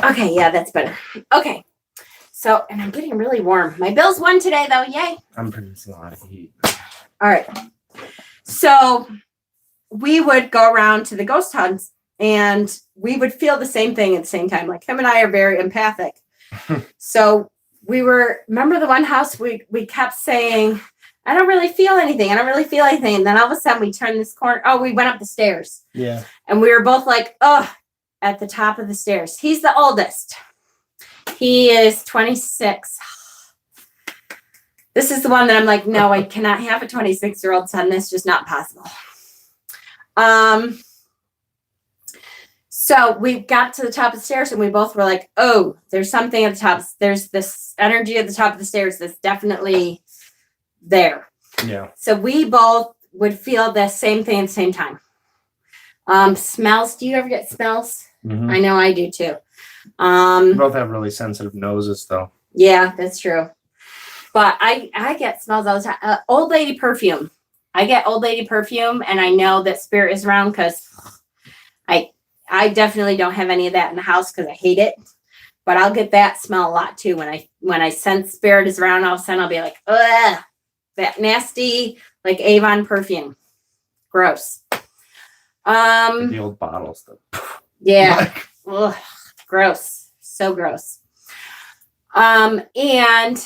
Okay, yeah, that's better. Okay. So, and I'm getting really warm. My bills won today, though. Yay. I'm producing a lot of heat. All right. So, we would go around to the ghost hunts and we would feel the same thing at the same time. Like him and I are very empathic. So, remember the one house we kept saying, I don't really feel anything. I don't really feel anything. And then all of a sudden we turned this corner. Oh, we went up the stairs. Yeah. And we were both like, oh, at the top of the stairs. He's the oldest. He is 26. This is the one that I'm like, no, I cannot have a 26-year-old son. That's just not possible. So we got to the top of the stairs and we both were like, oh, there's something at the top. There's this energy at the top of the stairs that's definitely there. Yeah. So we both would feel the same thing at the same time. Smells. Do you ever get smells? Mm-hmm. I know I do too. We both have really sensitive noses, though. Yeah, that's true. But I get smells all the time. Old lady perfume. I get old lady perfume, and I know that spirit is around because I definitely don't have any of that in the house because I hate it. But I'll get that smell a lot too. When I sense spirit is around, all of a sudden I'll be like, ugh, that nasty like Avon perfume. Gross. The old bottles, though. Yeah. Ugh, gross. So gross. And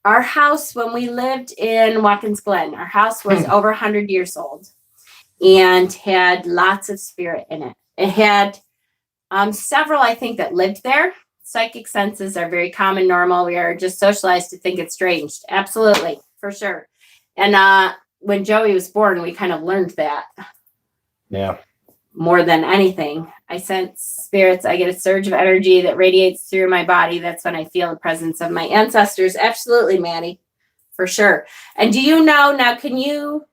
our house, when we lived in Watkins Glen, our house was over 100 years old and had lots of spirit in it. It had several, I think, that lived there. Psychic senses are very common, normal. We are just socialized to think it's strange. Absolutely, for sure. And when Joey was born, we kind of learned that. Yeah. More than anything, I sense spirits. I get a surge of energy that radiates through my body. That's when I feel the presence of my ancestors. Absolutely, Maddie, for sure. And do you know now, can you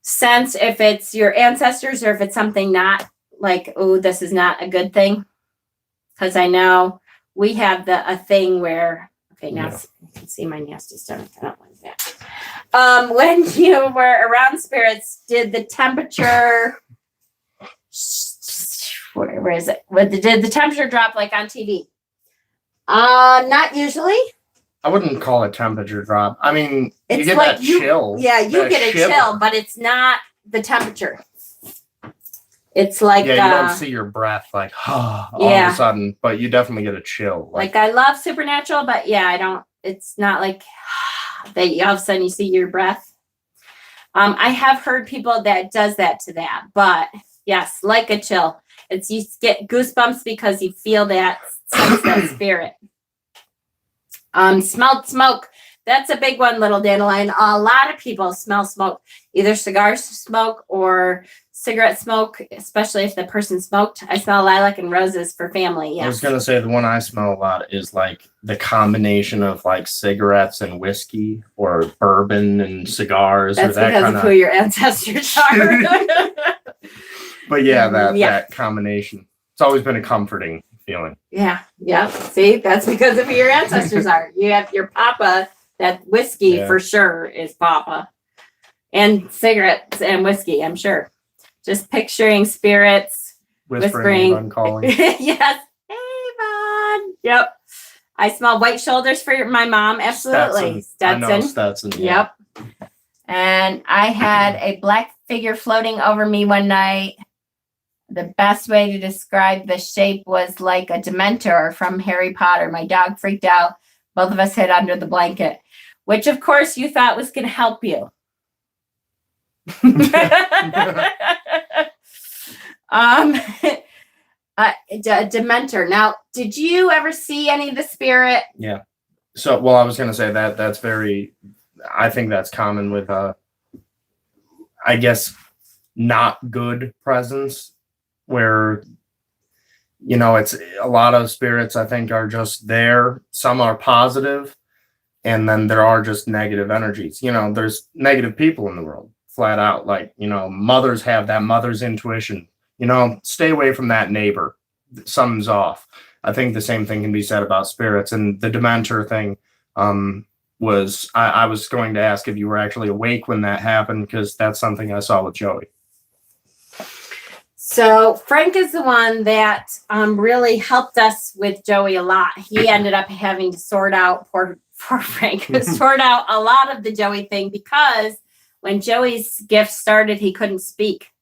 sense if it's your ancestors or if it's something not like, oh, this is not a good thing? Because I know we have a thing where, okay, now you can see my nasty stomach. I don't like that. When you were around spirits, did the temperature... Where is it? Did the temperature drop like on TV? Not usually. I wouldn't call it temperature drop. I mean, It's you get like that chill. Yeah, you get a shiver. chill, but it's not the temperature. It's like Yeah, you don't see your breath like all of a sudden, but you definitely get a chill. Like I love Supernatural, but yeah, I don't. It's not like that. All of a sudden you see your breath. I have heard people that does that to that, but yes, like a chill. It's you get goosebumps because you feel that sense that spirit. Smelled smoke. That's a big one, little dandelion. A lot of people smell smoke, either cigar smoke or cigarette smoke, especially if the person smoked. I smell lilac and roses for family. Yes. I was gonna say the one I smell a lot is like the combination of like cigarettes and whiskey or bourbon and cigars. That's or that because of who your ancestors are. But yeah, that combination. It's always been a comforting feeling. Yeah. See, that's because of who your ancestors are. You have your papa, that whiskey for sure is papa. And cigarettes and whiskey, I'm sure. Just picturing spirits whispering. Avon calling. Yes. Avon. Yep. I smell white shoulders for my mom. Absolutely. Stetson. I know Stetson. Yeah. Yep. And I had a black figure floating over me one night. The best way to describe the shape was like a Dementor from Harry Potter. My dog freaked out. Both of us hid under the blanket, which of course you thought was going to help you. Dementor. Now, did you ever see any of the spirit? Yeah. So, well, I was going to say that's very, I think that's common with, I guess, not good presence where it's a lot of spirits, I think, are just there. Some are positive, and then there are just negative energies. There's negative people in the world, flat out. Like, mothers have that mother's intuition. Stay away from that neighbor. Something's off. I think the same thing can be said about spirits. And the Dementor thing was, I was going to ask if you were actually awake when that happened, because that's something I saw with Joey. So Frank is the one that really helped us with Joey a lot. He ended up having to sort out, poor Frank, sort out a lot of the Joey thing, because when Joey's gift started, he couldn't speak.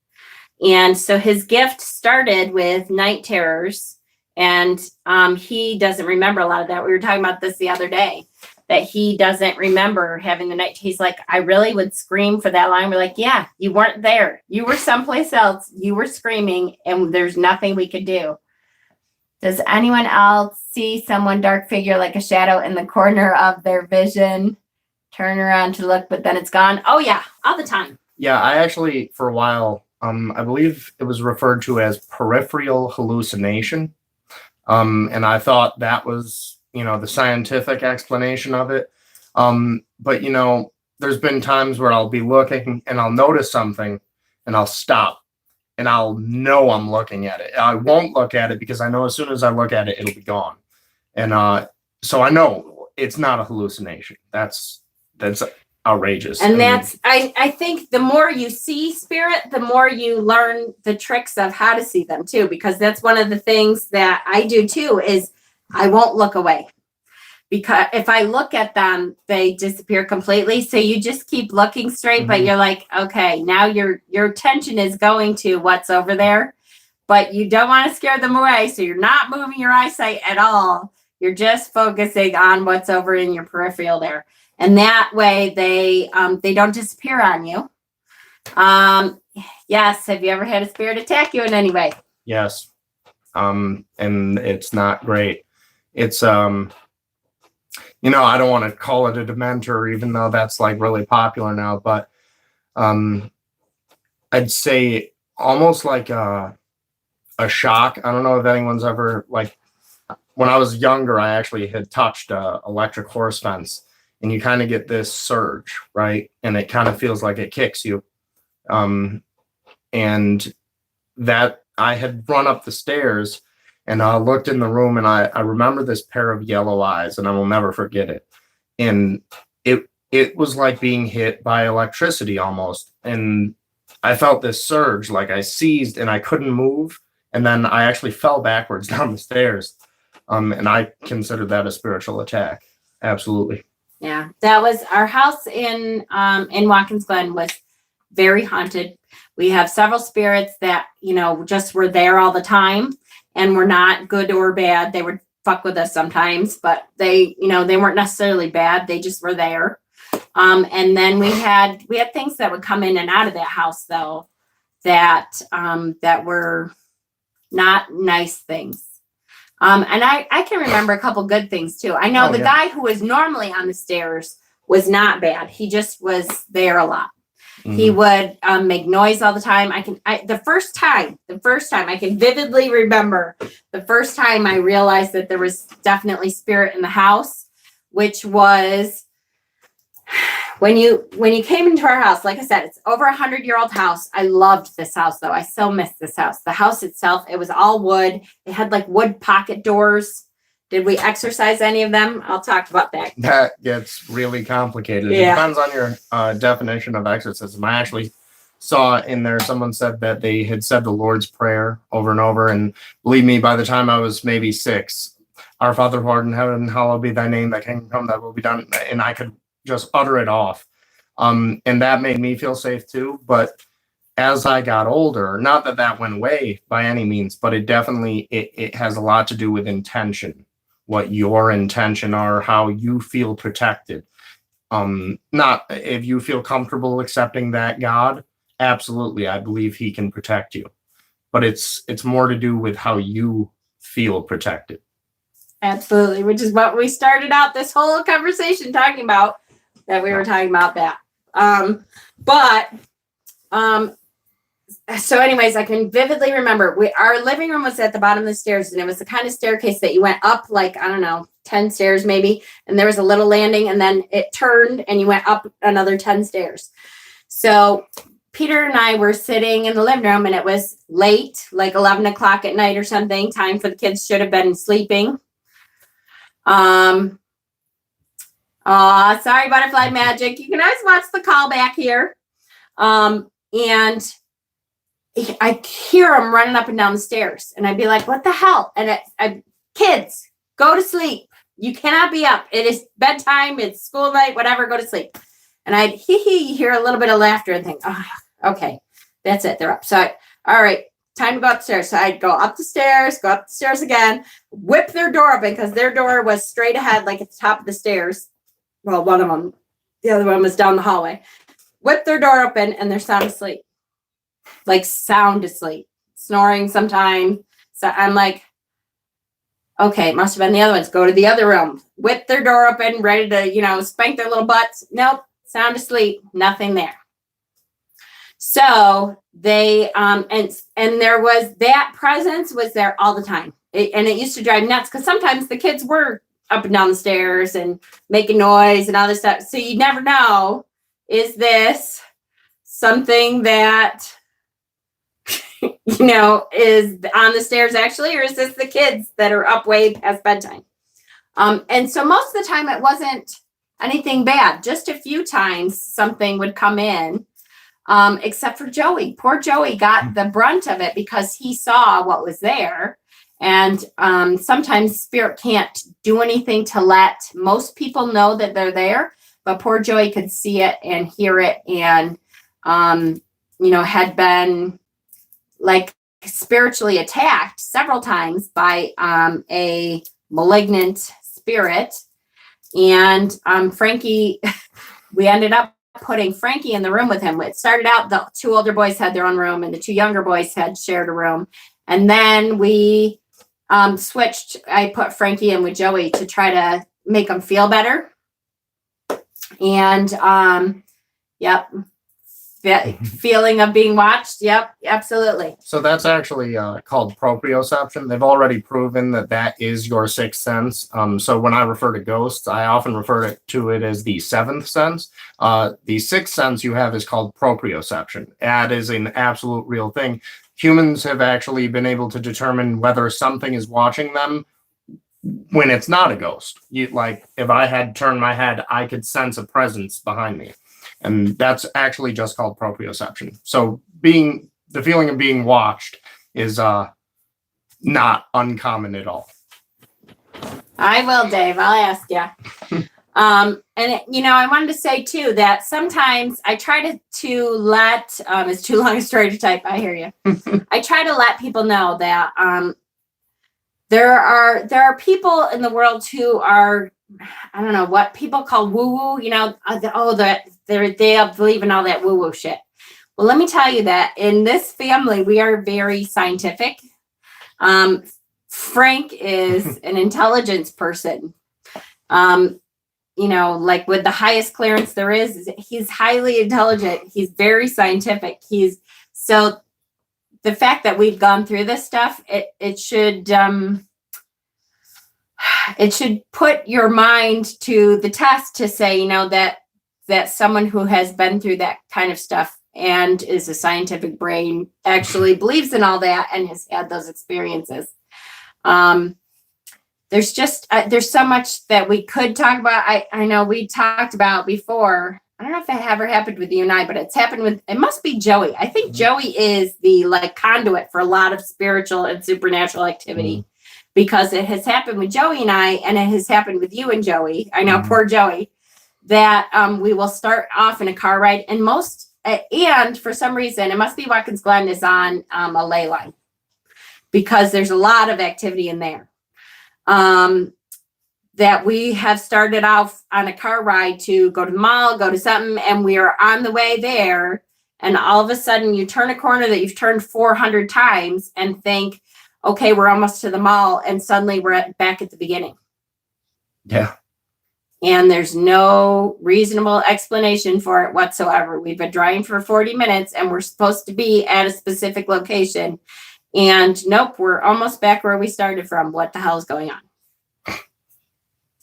And so his gift started with night terrors, and he doesn't remember a lot of that. We were talking about this the other day, that he doesn't remember having the night. He's like, I really would scream for that line. We're like, yeah, you weren't there. You were someplace else. You were screaming, and there's nothing we could do. Does anyone else see someone dark figure like a shadow in the corner of their vision? Turn around to look, but then it's gone. Oh yeah, all the time. Yeah, I actually, for a while, I believe it was referred to as peripheral hallucination. And I thought that was, the scientific explanation of it. But, there's been times where I'll be looking and I'll notice something and I'll stop and I'll know I'm looking at it. I won't look at it because I know as soon as I look at it, it'll be gone. And so I know it's not a hallucination. That's outrageous. And that's, I think the more you see spirit, the more you learn the tricks of how to see them too, because that's one of the things that I do too, is I won't look away, because if I look at them, they disappear completely. So you just keep looking straight, but you're like, okay, now your attention is going to what's over there, but you don't want to scare them away. So you're not moving your eyesight at all. You're just focusing on what's over in your peripheral there. And that way they don't disappear on you. Yes. Have you ever had a spirit attack you in any way? Yes. And it's not great. It's, I don't want to call it a Dementor, even though that's like really popular now, but I'd say almost like a shock. I don't know if anyone's ever, like, when I was younger, I actually had touched a electric horse fence, and you kind of get this surge, right? And it kind of feels like it kicks you. And that I had run up the stairs and I looked in the room, and I remember this pair of yellow eyes, and I will never forget it. And it was like being hit by electricity almost. And I felt this surge, like I seized and I couldn't move. And then I actually fell backwards down the stairs. And I considered that a spiritual attack. Absolutely. Yeah, that was our house in Watkins Glen was very haunted. We have several spirits that, just were there all the time and were not good or bad. They would fuck with us sometimes, but they weren't necessarily bad. They just were there. And then we had things that would come in and out of that house though, that were not nice things. And I can remember a couple good things too. I know guy who was normally on the stairs was not bad. He just was there a lot. Mm-hmm. He would make noise all the time. The first time I can vividly remember the first time I realized that there was definitely spirit in the house, which was when you came into our house. Like I said, it's over 100-year-old house. I loved this house though. I still miss this house. The house itself, it was all wood. It had like wood pocket doors. Did we exercise any of them? I'll talk about that. That gets really complicated. Yeah. It depends on your definition of exorcism. I actually saw in there someone said that they had said the Lord's Prayer over and over. And believe me, by the time I was maybe 6, Our Father who art in heaven, hallowed be thy name, thy kingdom come, thy will be done. And I could just utter it off. And that made me feel safe too. But as I got older, not that went away by any means, but it definitely, it has a lot to do with intention. What your intention are, how you feel protected. Not if you feel comfortable accepting that God, absolutely, I believe he can protect you. But it's more to do with how you feel protected. Absolutely, which is what we started out this whole conversation talking about, that we were talking about that. But so anyways, I can vividly remember our living room was at the bottom of the stairs, and it was the kind of staircase that you went up like, I don't know, 10 stairs maybe, and there was a little landing, and then it turned and you went up another 10 stairs. So Peter and I were sitting in the living room, and it was late, like 11 o'clock at night or something. Time for the kids should have been sleeping. Sorry, Butterfly Magic. You can always watch the call back here. And I hear them running up and down the stairs, and I'd be like, what the hell? And kids, go to sleep. You cannot be up. It is bedtime. It's school night, whatever, go to sleep. And I'd hear a little bit of laughter and think, oh, okay, that's it. They're up. So, all right, time to go upstairs. So I'd go up the stairs again, whip their door open because their door was straight ahead, like at the top of the stairs. Well, one of them, the other one was down the hallway. Whip their door open, and they're sound asleep. Like sound asleep, snoring sometimes. So I'm like, okay, it must have been the other ones. Go to the other room, whip their door open, ready to, spank their little butts. Nope, sound asleep, nothing there. So they, and there was that presence was there all the time. And it used to drive me nuts because sometimes the kids were up and down the stairs and making noise and all this stuff. So you never know, is this something that, is on the stairs actually, or is this the kids that are up way past bedtime? And so most of the time it wasn't anything bad. Just a few times something would come in, except for Joey. Poor Joey got the brunt of it because he saw what was there. And sometimes spirit can't do anything to let most people know that they're there. But poor Joey could see it and hear it, and, had been like spiritually attacked several times by a malignant spirit. And Frankie, we ended up putting Frankie in the room with him. It started out, the two older boys had their own room, and the two younger boys had shared a room. And then we switched. I put Frankie in with Joey to try to make them feel better. And yep. Feeling of being watched. Yep, absolutely. So that's actually called proprioception. They've already proven that is your sixth sense. So when I refer to ghosts, I often refer to it as the seventh sense. The sixth sense you have is called proprioception. That is an absolute real thing. Humans have actually been able to determine whether something is watching them when it's not a ghost. Like if I had turned my head, I could sense a presence behind me. And that's actually just called proprioception. So the feeling of being watched is not uncommon at all. I will, Dave. I'll ask you. I wanted to say too that sometimes I try to let it's too long a story to type. I hear you. I try to let people know that there are people in the world who are, I don't know what people call woo-woo, they believe in all that woo-woo shit. Well, let me tell you that in this family, we are very scientific. Frank is an intelligence person. Like with the highest clearance there is, he's highly intelligent. He's very scientific. So the fact that we've gone through this stuff, it should put your mind to the test to say, that someone who has been through that kind of stuff and is a scientific brain actually believes in all that and has had those experiences. There's so much that we could talk about. I know we talked about before. I don't know if it ever happened with you and I, but it must be Joey. I think Joey is the conduit for a lot of spiritual and supernatural activity. Because it has happened with Joey and I, and it has happened with you and Joey. I know, poor Joey, that we will start off in a car ride, and for some reason, it must be Watkins Glen is on a ley line because there's a lot of activity in there. That we have started off on a car ride to go to the mall, go to something, and we are on the way there, and all of a sudden you turn a corner that you've turned 400 times and think, okay, we're almost to the mall, and suddenly we're back at the beginning. Yeah. and there's no reasonable explanation for it whatsoever. We've been driving for 40 minutes and we're supposed to be at a specific location. And nope, we're almost back where we started from. What the hell is going on?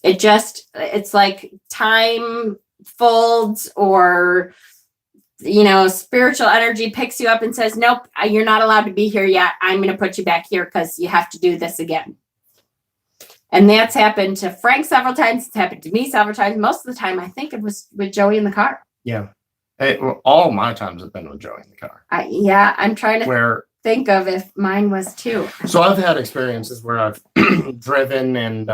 It's like time folds, or, spiritual energy picks you up and says, nope, you're not allowed to be here yet. I'm going to put you back here because you have to do this again. And that's happened to Frank several times. It's happened to me several times. Most of the time, I think it was with Joey in the car. Yeah. All my times have been with Joey in the car. I'm trying to think of if mine was too. So I've had experiences where I've driven and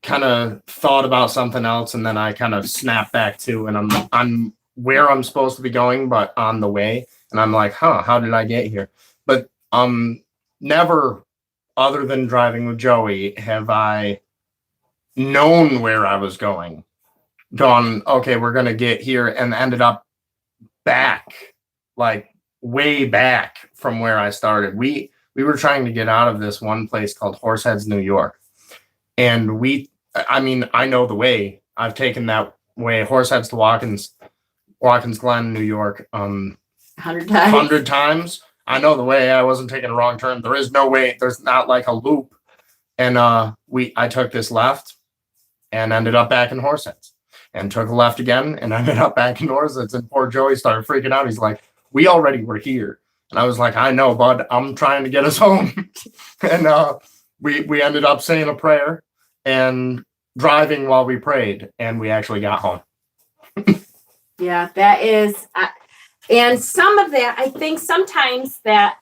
kind of thought about something else, and then I kind of snap back to, and I'm where I'm supposed to be going, but on the way, and I'm like, how did I get here? But never, other than driving with Joey, have I known where I was going. Gone, okay, we're gonna get here, and ended up back, like way back from where I started. We were trying to get out of this one place called Horseheads, New York. And I know the way. I've taken that way, Horseheads to Watkins Glen, New York, 100 times. 100 times. I know the way. I wasn't taking a wrong turn. There is no way. There's not like a loop. And I took this left and ended up back in Horseheads, and took a left again and ended up back in Horseheads. And poor Joey started freaking out. He's like, we already were here. And I was like, I know, bud, I'm trying to get us home. And we ended up saying a prayer and driving while we prayed, and we actually got home. Yeah, that is, and some of that, I think sometimes that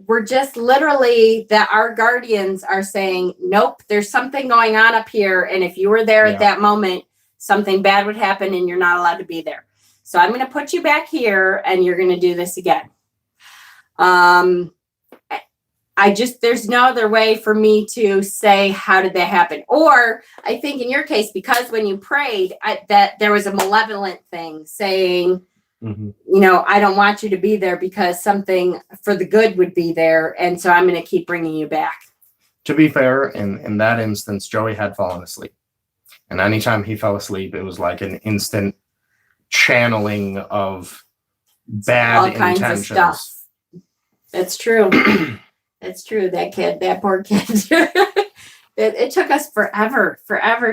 we're just literally, that our guardians are saying, nope, there's something going on up here. And if you were there at that moment, something bad would happen and you're not allowed to be there. So I'm going to put you back here and you're going to do this again. There's no other way for me to say, how did that happen? Or I think in your case, because when you prayed, that there was a malevolent thing saying, I don't want you to be there because something for the good would be there. And so I'm going to keep bringing you back. To be fair, in that instance, Joey had fallen asleep. And anytime he fell asleep, it was like an instant channeling of bad all kinds intentions. Of stuff. It's true. It's true. That poor kid. It took us forever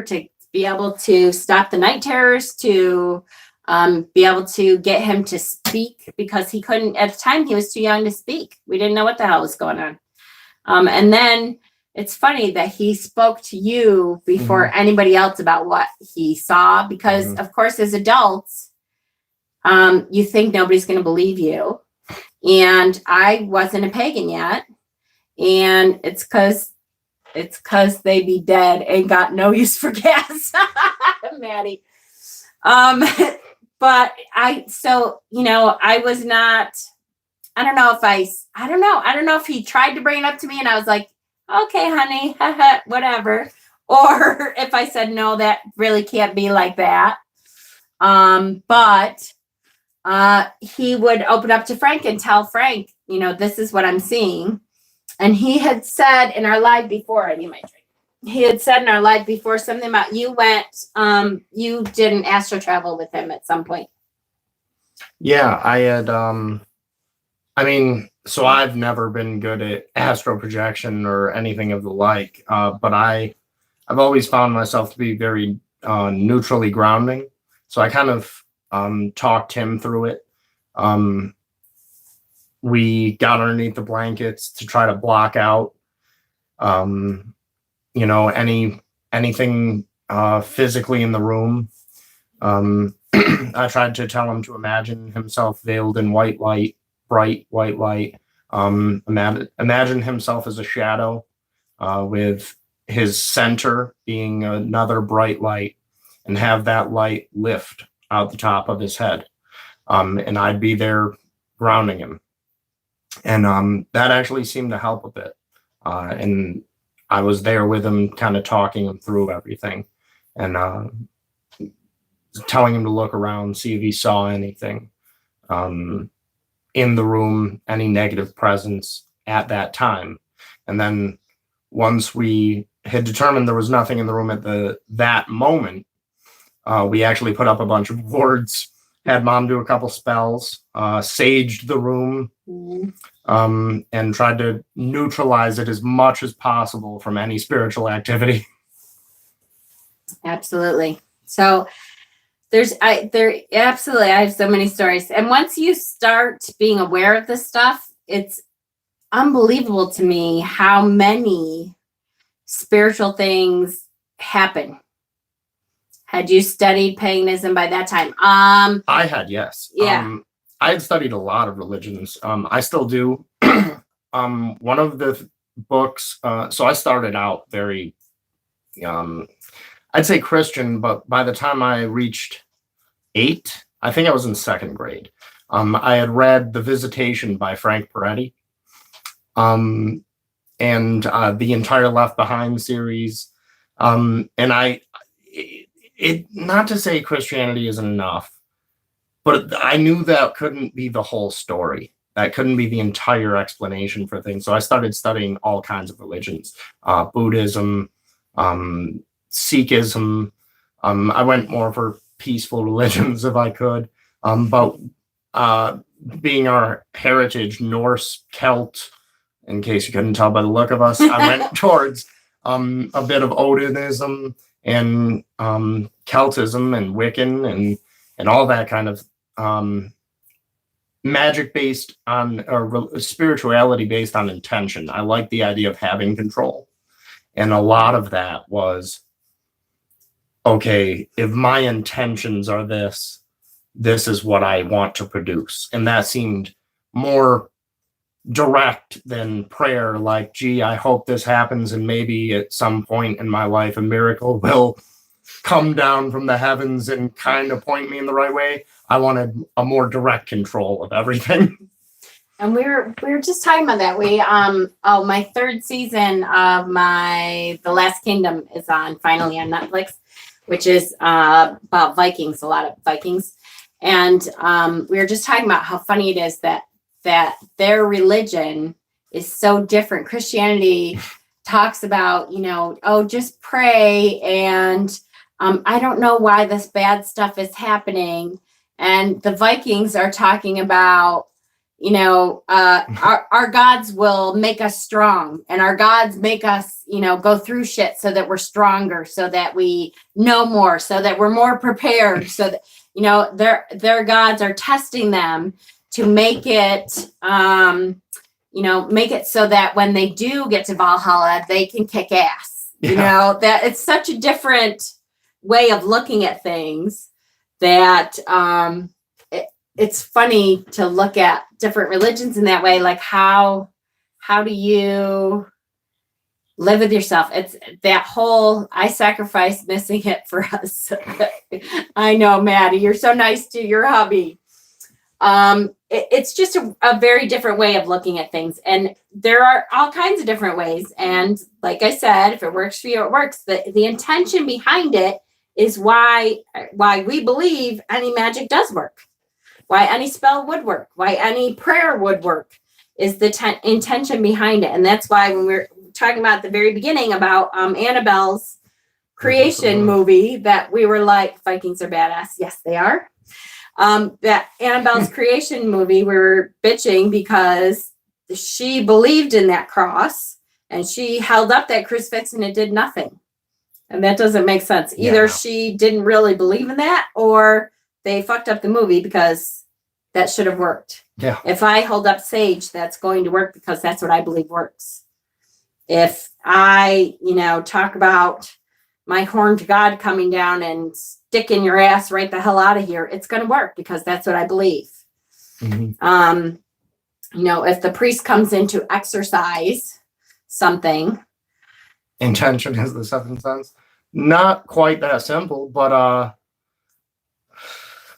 to be able to stop the night terrors, to be able to get him to speak, because he couldn't, at the time he was too young to speak. We didn't know what the hell was going on. And then it's funny that he spoke to you before anybody else about what he saw, because of course, as adults, you think nobody's going to believe you. And I wasn't a pagan yet. And it's because they be dead and got no use for gas. Maddie. But I was not, I don't know if he tried to bring it up to me and I was like, okay, honey, whatever. Or if I said, no, that really can't be like that. But he would open up to Frank and tell Frank, this is what I'm seeing. And he had said in our live before, he had said in our live before something about you did an astro travel with him at some point. Yeah, I had, so I've never been good at astral projection or anything of the like, but I've always found myself to be very neutrally grounding. So I kind of talked him through it. We got underneath the blankets to try to block out, anything physically in the room. I tried to tell him to imagine himself veiled in white light, bright white light. Imagine himself as a shadow, with his center being another bright light, and have that light lift out the top of his head. And I'd be there grounding him. And that actually seemed to help a bit. And I was there with him, kind of talking him through everything, and telling him to look around, see if he saw anything in the room, any negative presence at that time. And then once we had determined there was nothing in the room at that moment, we actually put up a bunch of wards, had Mom do a couple spells, saged the room, and tried to neutralize it as much as possible from any spiritual activity. Absolutely. So absolutely, I have so many stories. And once you start being aware of this stuff, it's unbelievable to me how many spiritual things happen. Had you studied paganism by that time? I had, yes. Yeah. I had studied a lot of religions. I still do. One of the books, so I started out very, I'd say Christian, but by the time I reached 8, I think I was in 2nd grade. I had read The Visitation by Frank Peretti, and the entire Left Behind series. And not to say Christianity isn't enough, but I knew that couldn't be the whole story. That couldn't be the entire explanation for things. So I started studying all kinds of religions, Buddhism, Sikhism. I went more for peaceful religions if I could. But being our heritage, Norse, Celt, in case you couldn't tell by the look of us, I went towards a bit of Odinism and Celtism and Wiccan and all that kind of magic based on, or spirituality based on intention. I like the idea of having control. And a lot of that was, okay, if my intentions are this is what I want to produce. And that seemed more direct than prayer, like, gee, I hope this happens, and maybe at some point in my life a miracle will come down from the heavens and kind of point me in the right way. I wanted a more direct control of everything. And we were just talking about that. My 3rd season of The Last Kingdom is finally on Netflix, which is about Vikings, a lot of Vikings. And we were just talking about how funny it is that their religion is so different. Christianity talks about, just pray, and I don't know why this bad stuff is happening. And the Vikings are talking about, our gods will make us strong, and our gods make us, go through shit so that we're stronger, so that we know more, so that we're more prepared, so that, their gods are testing them to make it, make it so that when they do get to Valhalla, they can kick ass. Yeah. That it's such a different way of looking at things that it's funny to look at different religions in that way. Like how do you live with yourself? It's that whole, I sacrifice missing it for us. I know, Maddie, you're so nice to your hubby. It's just a very different way of looking at things. And there are all kinds of different ways. And like I said, if it works for you, it works. The intention behind it is why we believe any magic does work, why any spell would work, why any prayer would work, is the intention behind it. And that's why when we're talking about at the very beginning about Annabelle's creation movie, that we were like, Vikings are badass. Yes, they are. That Annabelle's creation movie, we were bitching because she believed in that cross and she held up that crucifix and it did nothing. And that doesn't make sense. Either she didn't really believe in that, or they fucked up the movie, because that should have worked. Yeah. If I hold up sage, that's going to work because that's what I believe works. If I, talk about my horned God coming down and sticking your ass right the hell out of here, it's going to work because that's what I believe. Mm-hmm. If the priest comes in to exorcise something. Intention is the 7th sense. Not quite that simple, but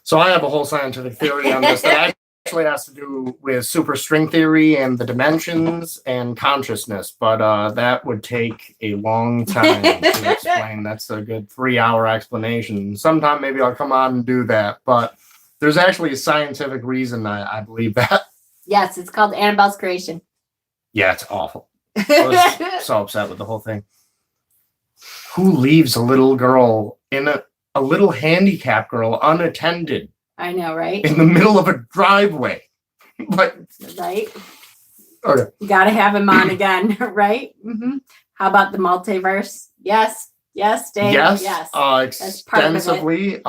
so I have a whole scientific theory on this that actually has to do with superstring theory and the dimensions and consciousness, but that would take a long time to explain. That's a good 3-hour explanation. Sometime maybe I'll come on and do that, but there's actually a scientific reason I believe that. Yes, it's called Annabelle's creation. Yeah, it's awful. I was so upset with the whole thing. Who leaves a little girl in a little handicap girl unattended I know, right? in the middle of a driveway? But Right. okay. You got to have him on again, right? How about the multiverse? Yes, Dave. Yes, That's part of it. extensively.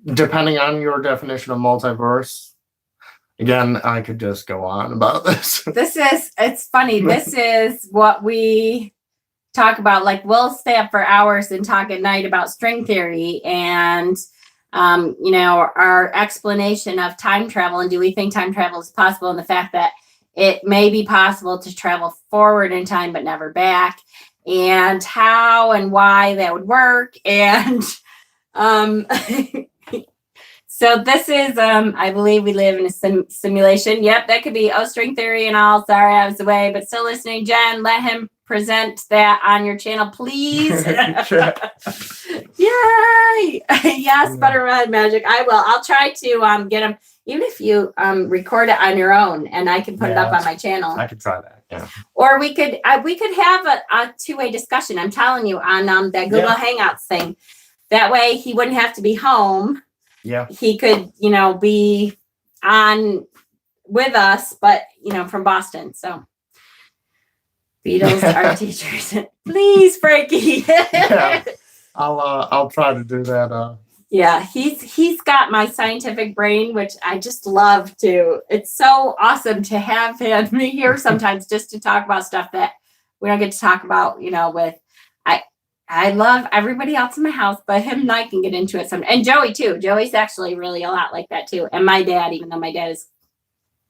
Depending on your definition of multiverse. Again, I could just go on about this. It's funny. This is what we talk about. Like, we'll stay up for hours and talk at night about string theory and, our explanation of time travel. And do we think time travel is possible? And the fact that it may be possible to travel forward in time, but never back, and how and why that would work. And, so this is, I believe we live in a simulation. Yep, that could be string theory and all. Sorry, I was away, but still listening. Jen, let him present that on your channel, please. Yay! Yes, Buttermilk Magic. I will. I'll try to get him, even if you record it on your own, and I can put it up on my channel. I could try that. Yeah. Or we could have a two-way discussion. I'm telling you, on that Google Hangouts thing. That way, he wouldn't have to be home. Yeah. He could, be on with us, but, from Boston. So Beatles are teachers. Please, Frankie. Yeah. I'll try to do that. Yeah, he's got my scientific brain, which I just love to. It's so awesome to have him here sometimes just to talk about stuff that we don't get to talk about, with I love everybody else in my house, but him and I can get into it some. And Joey too. Joey's actually really a lot like that too. And my dad, even though my dad is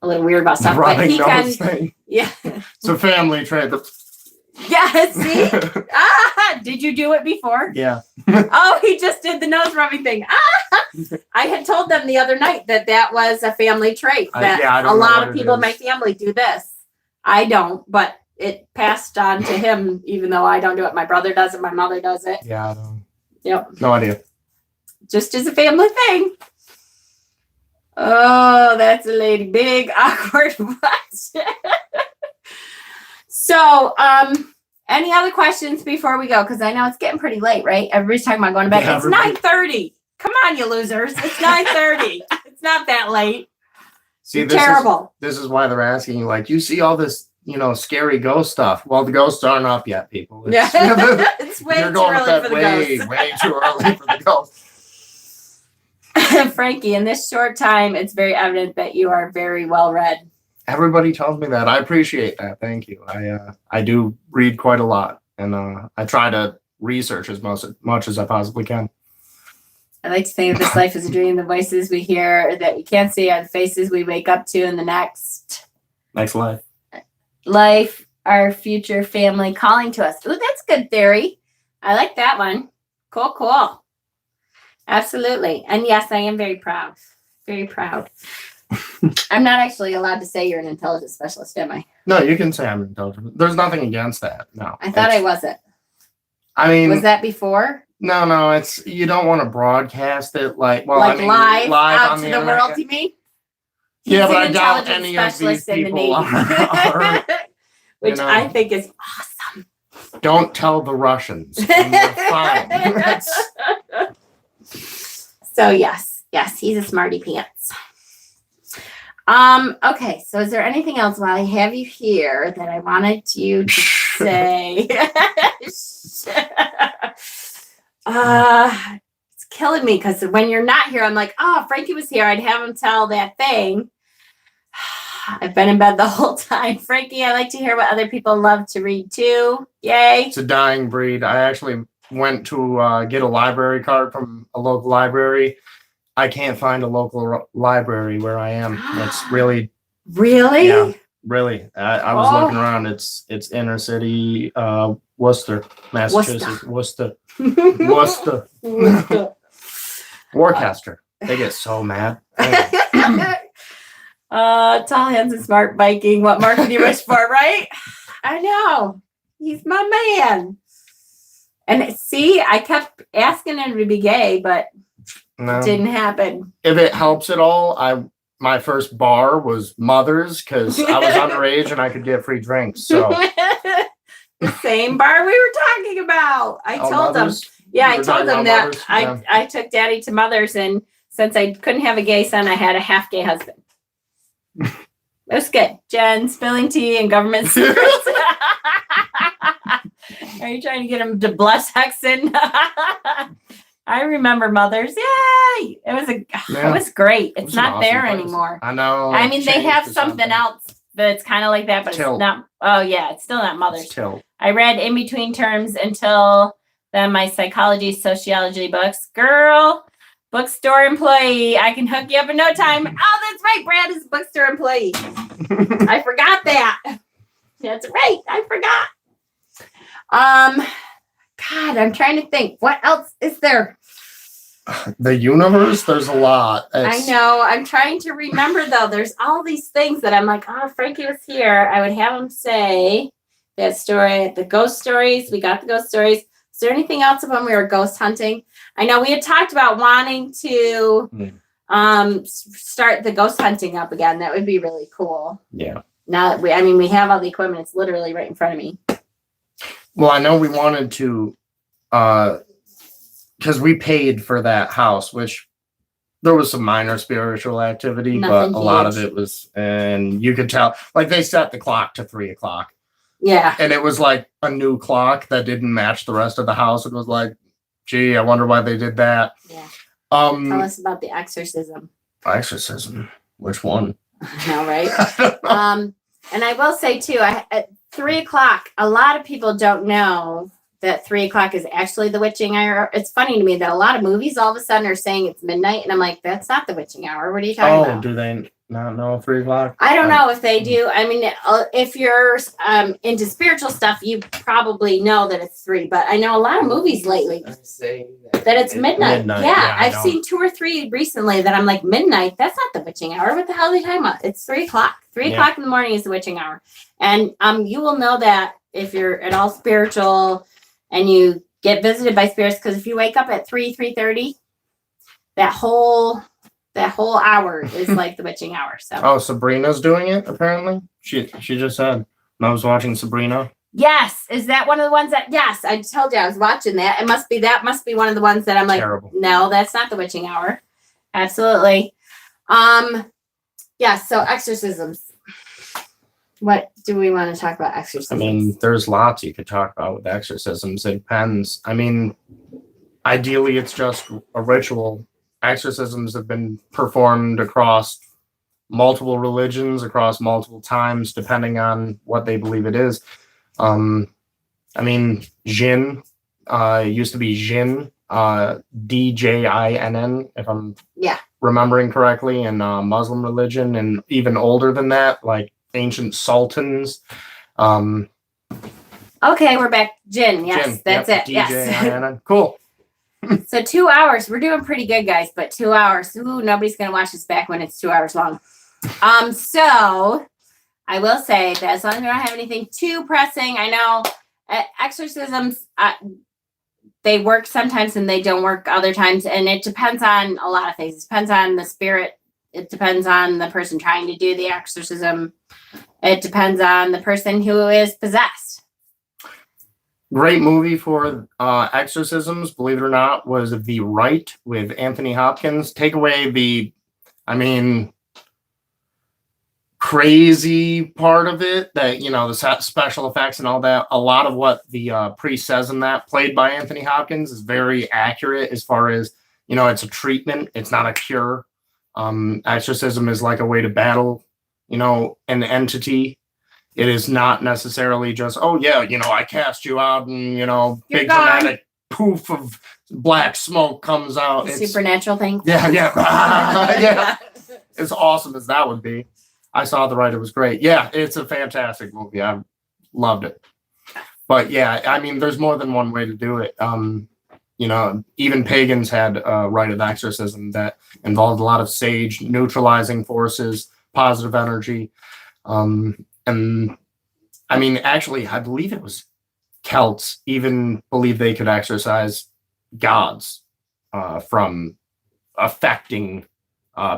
a little weird about stuff, but he can. Thing. Yeah. It's a family trait. Yeah. See? Did you do it before? Yeah. Oh, he just did the nose rubbing thing. I had told them the other night that was a family trait. That a lot of people in my family do this. I don't, but it passed on to him, even though I don't do it. My brother does it. My mother does it. Yeah. I don't. Yep. No idea. Just as a family thing. Oh, that's a lady. Big, awkward watch. So, any other questions before we go? Because I know it's getting pretty late, right? Everybody's talking about going to bed. Yeah, it's 9:30. Come on, you losers. It's 9:30. It's not that late. See, You're terrible. This is why they're asking you, like, you see all this, scary ghost stuff. Well, the ghosts aren't up yet, people. It's way You're too going early for the ghosts. way too early for the ghosts. Frankie, in this short time, it's very evident that you are very well read. Everybody tells me that. I appreciate that. Thank you. I do read quite a lot, and I try to research as much as I possibly can. I like to think that this life is a dream. The voices we hear that we can't see are the faces we wake up to in the next life, our future family calling to us. Ooh, that's good theory. I like that one. Cool. Absolutely. And yes, I am very proud. Very proud. I'm not actually allowed to say you're an intelligence specialist, am I? No, you can say I'm intelligent. There's nothing against that. No. I thought I wasn't. I mean, was that before? No, it's, you don't want to broadcast it like live out on to the the internet. world, you mean? Yeah, He's but an I doubt intelligence any of these specialist in the people Navy. are. Which I think is awesome. Don't tell the Russians. And you're fine. So yes, he's a smarty pants. Okay, so is there anything else while I have you here that I wanted you to say? It's killing me because when you're not here, I'm like, oh, Frankie was here. I'd have him tell that thing. I've been in bed the whole time. Frankie, I like to hear what other people love to read too. Yay. It's a dying breed. I actually went to get a library card from a local library. I can't find a local library where I am. It's really. Really? Yeah, really. I was looking around. It's inner city, Worcester, Massachusetts. Worcester. Warcaster. They get so mad. Tall hands and smart biking. What more could you wish for, right? I know. He's my man. And see, I kept asking him to be gay, but it didn't happen. If it helps at all, my first bar was Mother's because I was underage and I could get free drinks. So The same bar we were talking about. I Oh, told them. Mother's? Yeah, You I were told talking them about that Mother's? I Yeah. I took Daddy to Mother's, and since I couldn't have a gay son, I had a half gay husband. It was good. Jen spilling tea and government secrets. Are you trying to get him to bless Hexen? I remember Mother's. Yay! It was great. It It's was an not awesome there place. anymore. I know. I it mean, they changed have to something else that's kind of like that, but Tilt. it's not. Oh yeah, it's still not Mother's. It's Tilt. I read in between terms until then my psychology, sociology books. Girl, bookstore employee. I can hook you up in no time. Oh, that's right. Brad is a bookstore employee. I forgot that. That's right. I forgot. God, I'm trying to think. What else is there? The universe, there's a lot. I know. I'm trying to remember though. There's all these things that I'm like, oh, Frankie was here. I would have him say that story, the ghost stories. We got the ghost stories. Is there anything else when we were ghost hunting? I know we had talked about wanting to start the ghost hunting up again. That would be really cool. Yeah. Now that we have all the equipment. It's literally right in front of me. Well, I know we wanted to, because we paid for that house, which there was some minor spiritual activity, Nothing but a lot of huge. it was, and you could tell, like they set the clock to 3:00. Yeah. And it was like a new clock that didn't match the rest of the house. It was like, gee, I wonder why they did that. Yeah. Tell us about the exorcism. Exorcism. Which one? I know, right? And I will say too, at 3:00, a lot of people don't know that 3:00 is actually the witching hour. It's funny to me that a lot of movies all of a sudden are saying it's midnight, and I'm like, that's not the witching hour. What are you talking about? Do they not know 3:00? I don't know if they do. I mean, if you're into spiritual stuff, you probably know that it's 3. But I know a lot of movies lately that it's midnight. Midnight, Yeah, yeah, I I've know. seen 2 or 3 recently that I'm like, midnight. That's not the witching hour. What the hell are they talking about? It's 3:00. 3:00 in the morning is the witching hour, and you will know that if you're at all spiritual and you get visited by spirits. Because if you wake up at 3:30, that whole hour is like the witching hour. So. Oh, Sabrina's doing it, apparently. She just said. I was watching Sabrina. Yes. Is that one of the ones that, yes, I told you I was watching that. That must be one of the ones that I'm like, Terrible. no, that's not the witching hour. Absolutely. Yeah. So exorcisms. What do we want to talk about exorcisms? I mean, there's lots you could talk about with exorcisms. It depends. I mean, ideally, it's just a ritual. Exorcisms have been performed across multiple religions, across multiple times, depending on what they believe it is. I mean, Jinn used to be Jinn, Djinn, if I'm remembering correctly, in Muslim religion, and even older than that, like ancient sultans. Okay, we're back. Jinn. Yes, Jinn, that's yep, it. Yes. Djinn. Cool. So 2 hours. We're doing pretty good, guys, but 2 hours. Ooh, nobody's going to watch this back when it's 2 hours long. So I will say that as long as we don't have anything too pressing, I know exorcisms, they work sometimes and they don't work other times. And it depends on a lot of things. It depends on the spirit. It depends on the person trying to do the exorcism. It depends on the person who is possessed. Great movie for exorcisms, believe it or not, was The Rite with Anthony Hopkins. Take away the, crazy part of it, that, the special effects and all that. A lot of what the priest says in that, played by Anthony Hopkins, is very accurate as far as, it's a treatment. It's not a cure. Exorcism is like a way to battle, an entity. It is not necessarily just, I cast you out and, big dramatic poof of black smoke comes out. It's supernatural thing. Yeah. Yeah. As awesome as that would be. I saw The Rite. It was great. Yeah, it's a fantastic movie. I loved it. But yeah, there's more than one way to do it. Even pagans had a rite of exorcism that involved a lot of sage, neutralizing forces, positive energy. And actually, I believe it was Celts even believed they could exorcise gods from affecting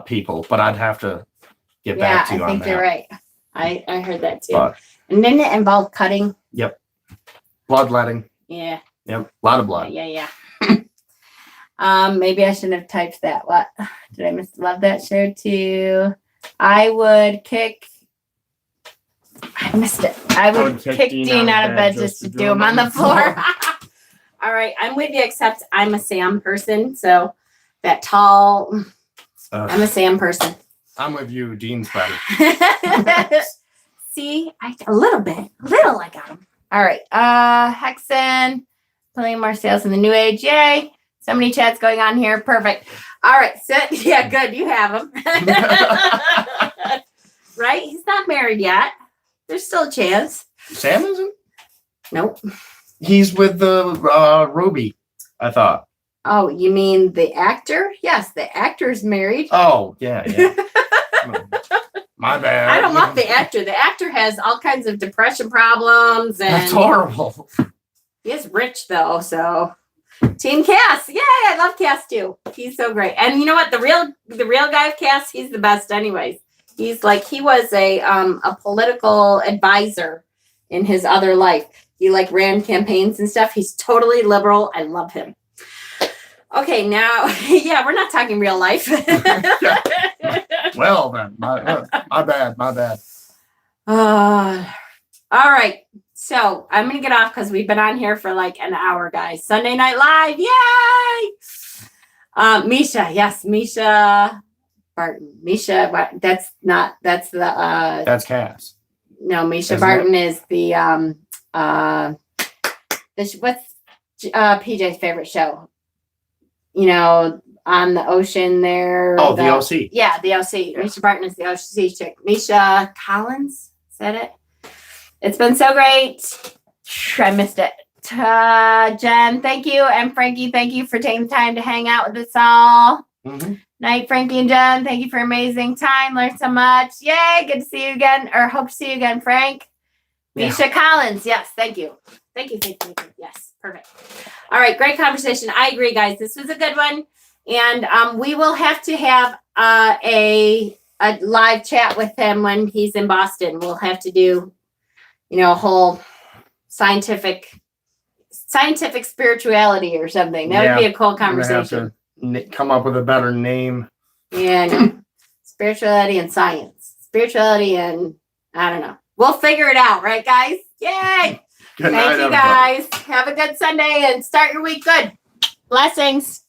people. But I'd have to get back to you on that. I think you're right. I heard that too. But, and didn't it involve cutting? Yep. Bloodletting. Yeah. Yep. A lot of blood. Yeah. Maybe I shouldn't have typed that. What did I miss? Love that show too. I would kick. I missed it. I would kick Dean out of bed just to do him on the floor. All right, I'm with you, except I'm a Sam person. So that tall, I'm a Sam person. I'm with you. Dean's better. See, a little I got him. All right, Hexen, playing more sales in the new age. Yay. So many chats going on here. Perfect. All right. So, yeah, good. You have him. Right? He's not married yet. There's still a chance. Sam isn't? Nope. He's with the Ruby, I thought. Oh, you mean the actor? Yes, the actor's married. Oh, yeah. My bad. I don't want the actor. The actor has all kinds of depression problems. And that's horrible. He is rich, though, so... Team Cass. Yay, I love Cass too. He's so great. And you know what? The real guy of Cass, he's the best anyways. He's like, he was a political advisor in his other life. He like ran campaigns and stuff. He's totally liberal. I love him. Okay, now, yeah, we're not talking real life. Well then, my bad. All right. So I'm going to get off because we've been on here for like an hour, guys. Sunday Night Live. Yay. Misha. Yes. Misha Barton. Misha. That's Cass. No, Misha Isn't Barton is the, what's PJ's favorite show? You know, on the ocean there. Oh, the OC. Yeah, the OC. Yeah. Misha Barton is the OC chick. Misha Collins. Is that it? It's been so great. I missed it. Jen, thank you. And Frankie, thank you for taking the time to hang out with us all. Mm-hmm. Night, Frankie and Jen. Thank you for amazing time. Learned so much. Yay. Good to see you again. Or hope to see you again, Frank. Yeah. Misha Collins. Yes. Thank you. Thank you. Yes. Perfect. All right. Great conversation. I agree, guys. This was a good one. And we will have to have a live chat with him when he's in Boston. We'll have to do, a whole scientific spirituality or something. That would be a cool conversation. Have to come up with a better name. Yeah, no. Spirituality and science. Spirituality and I don't know. We'll figure it out, right, guys? Yay! Good Thank you, guys. Have a good Sunday and start your week good. Blessings.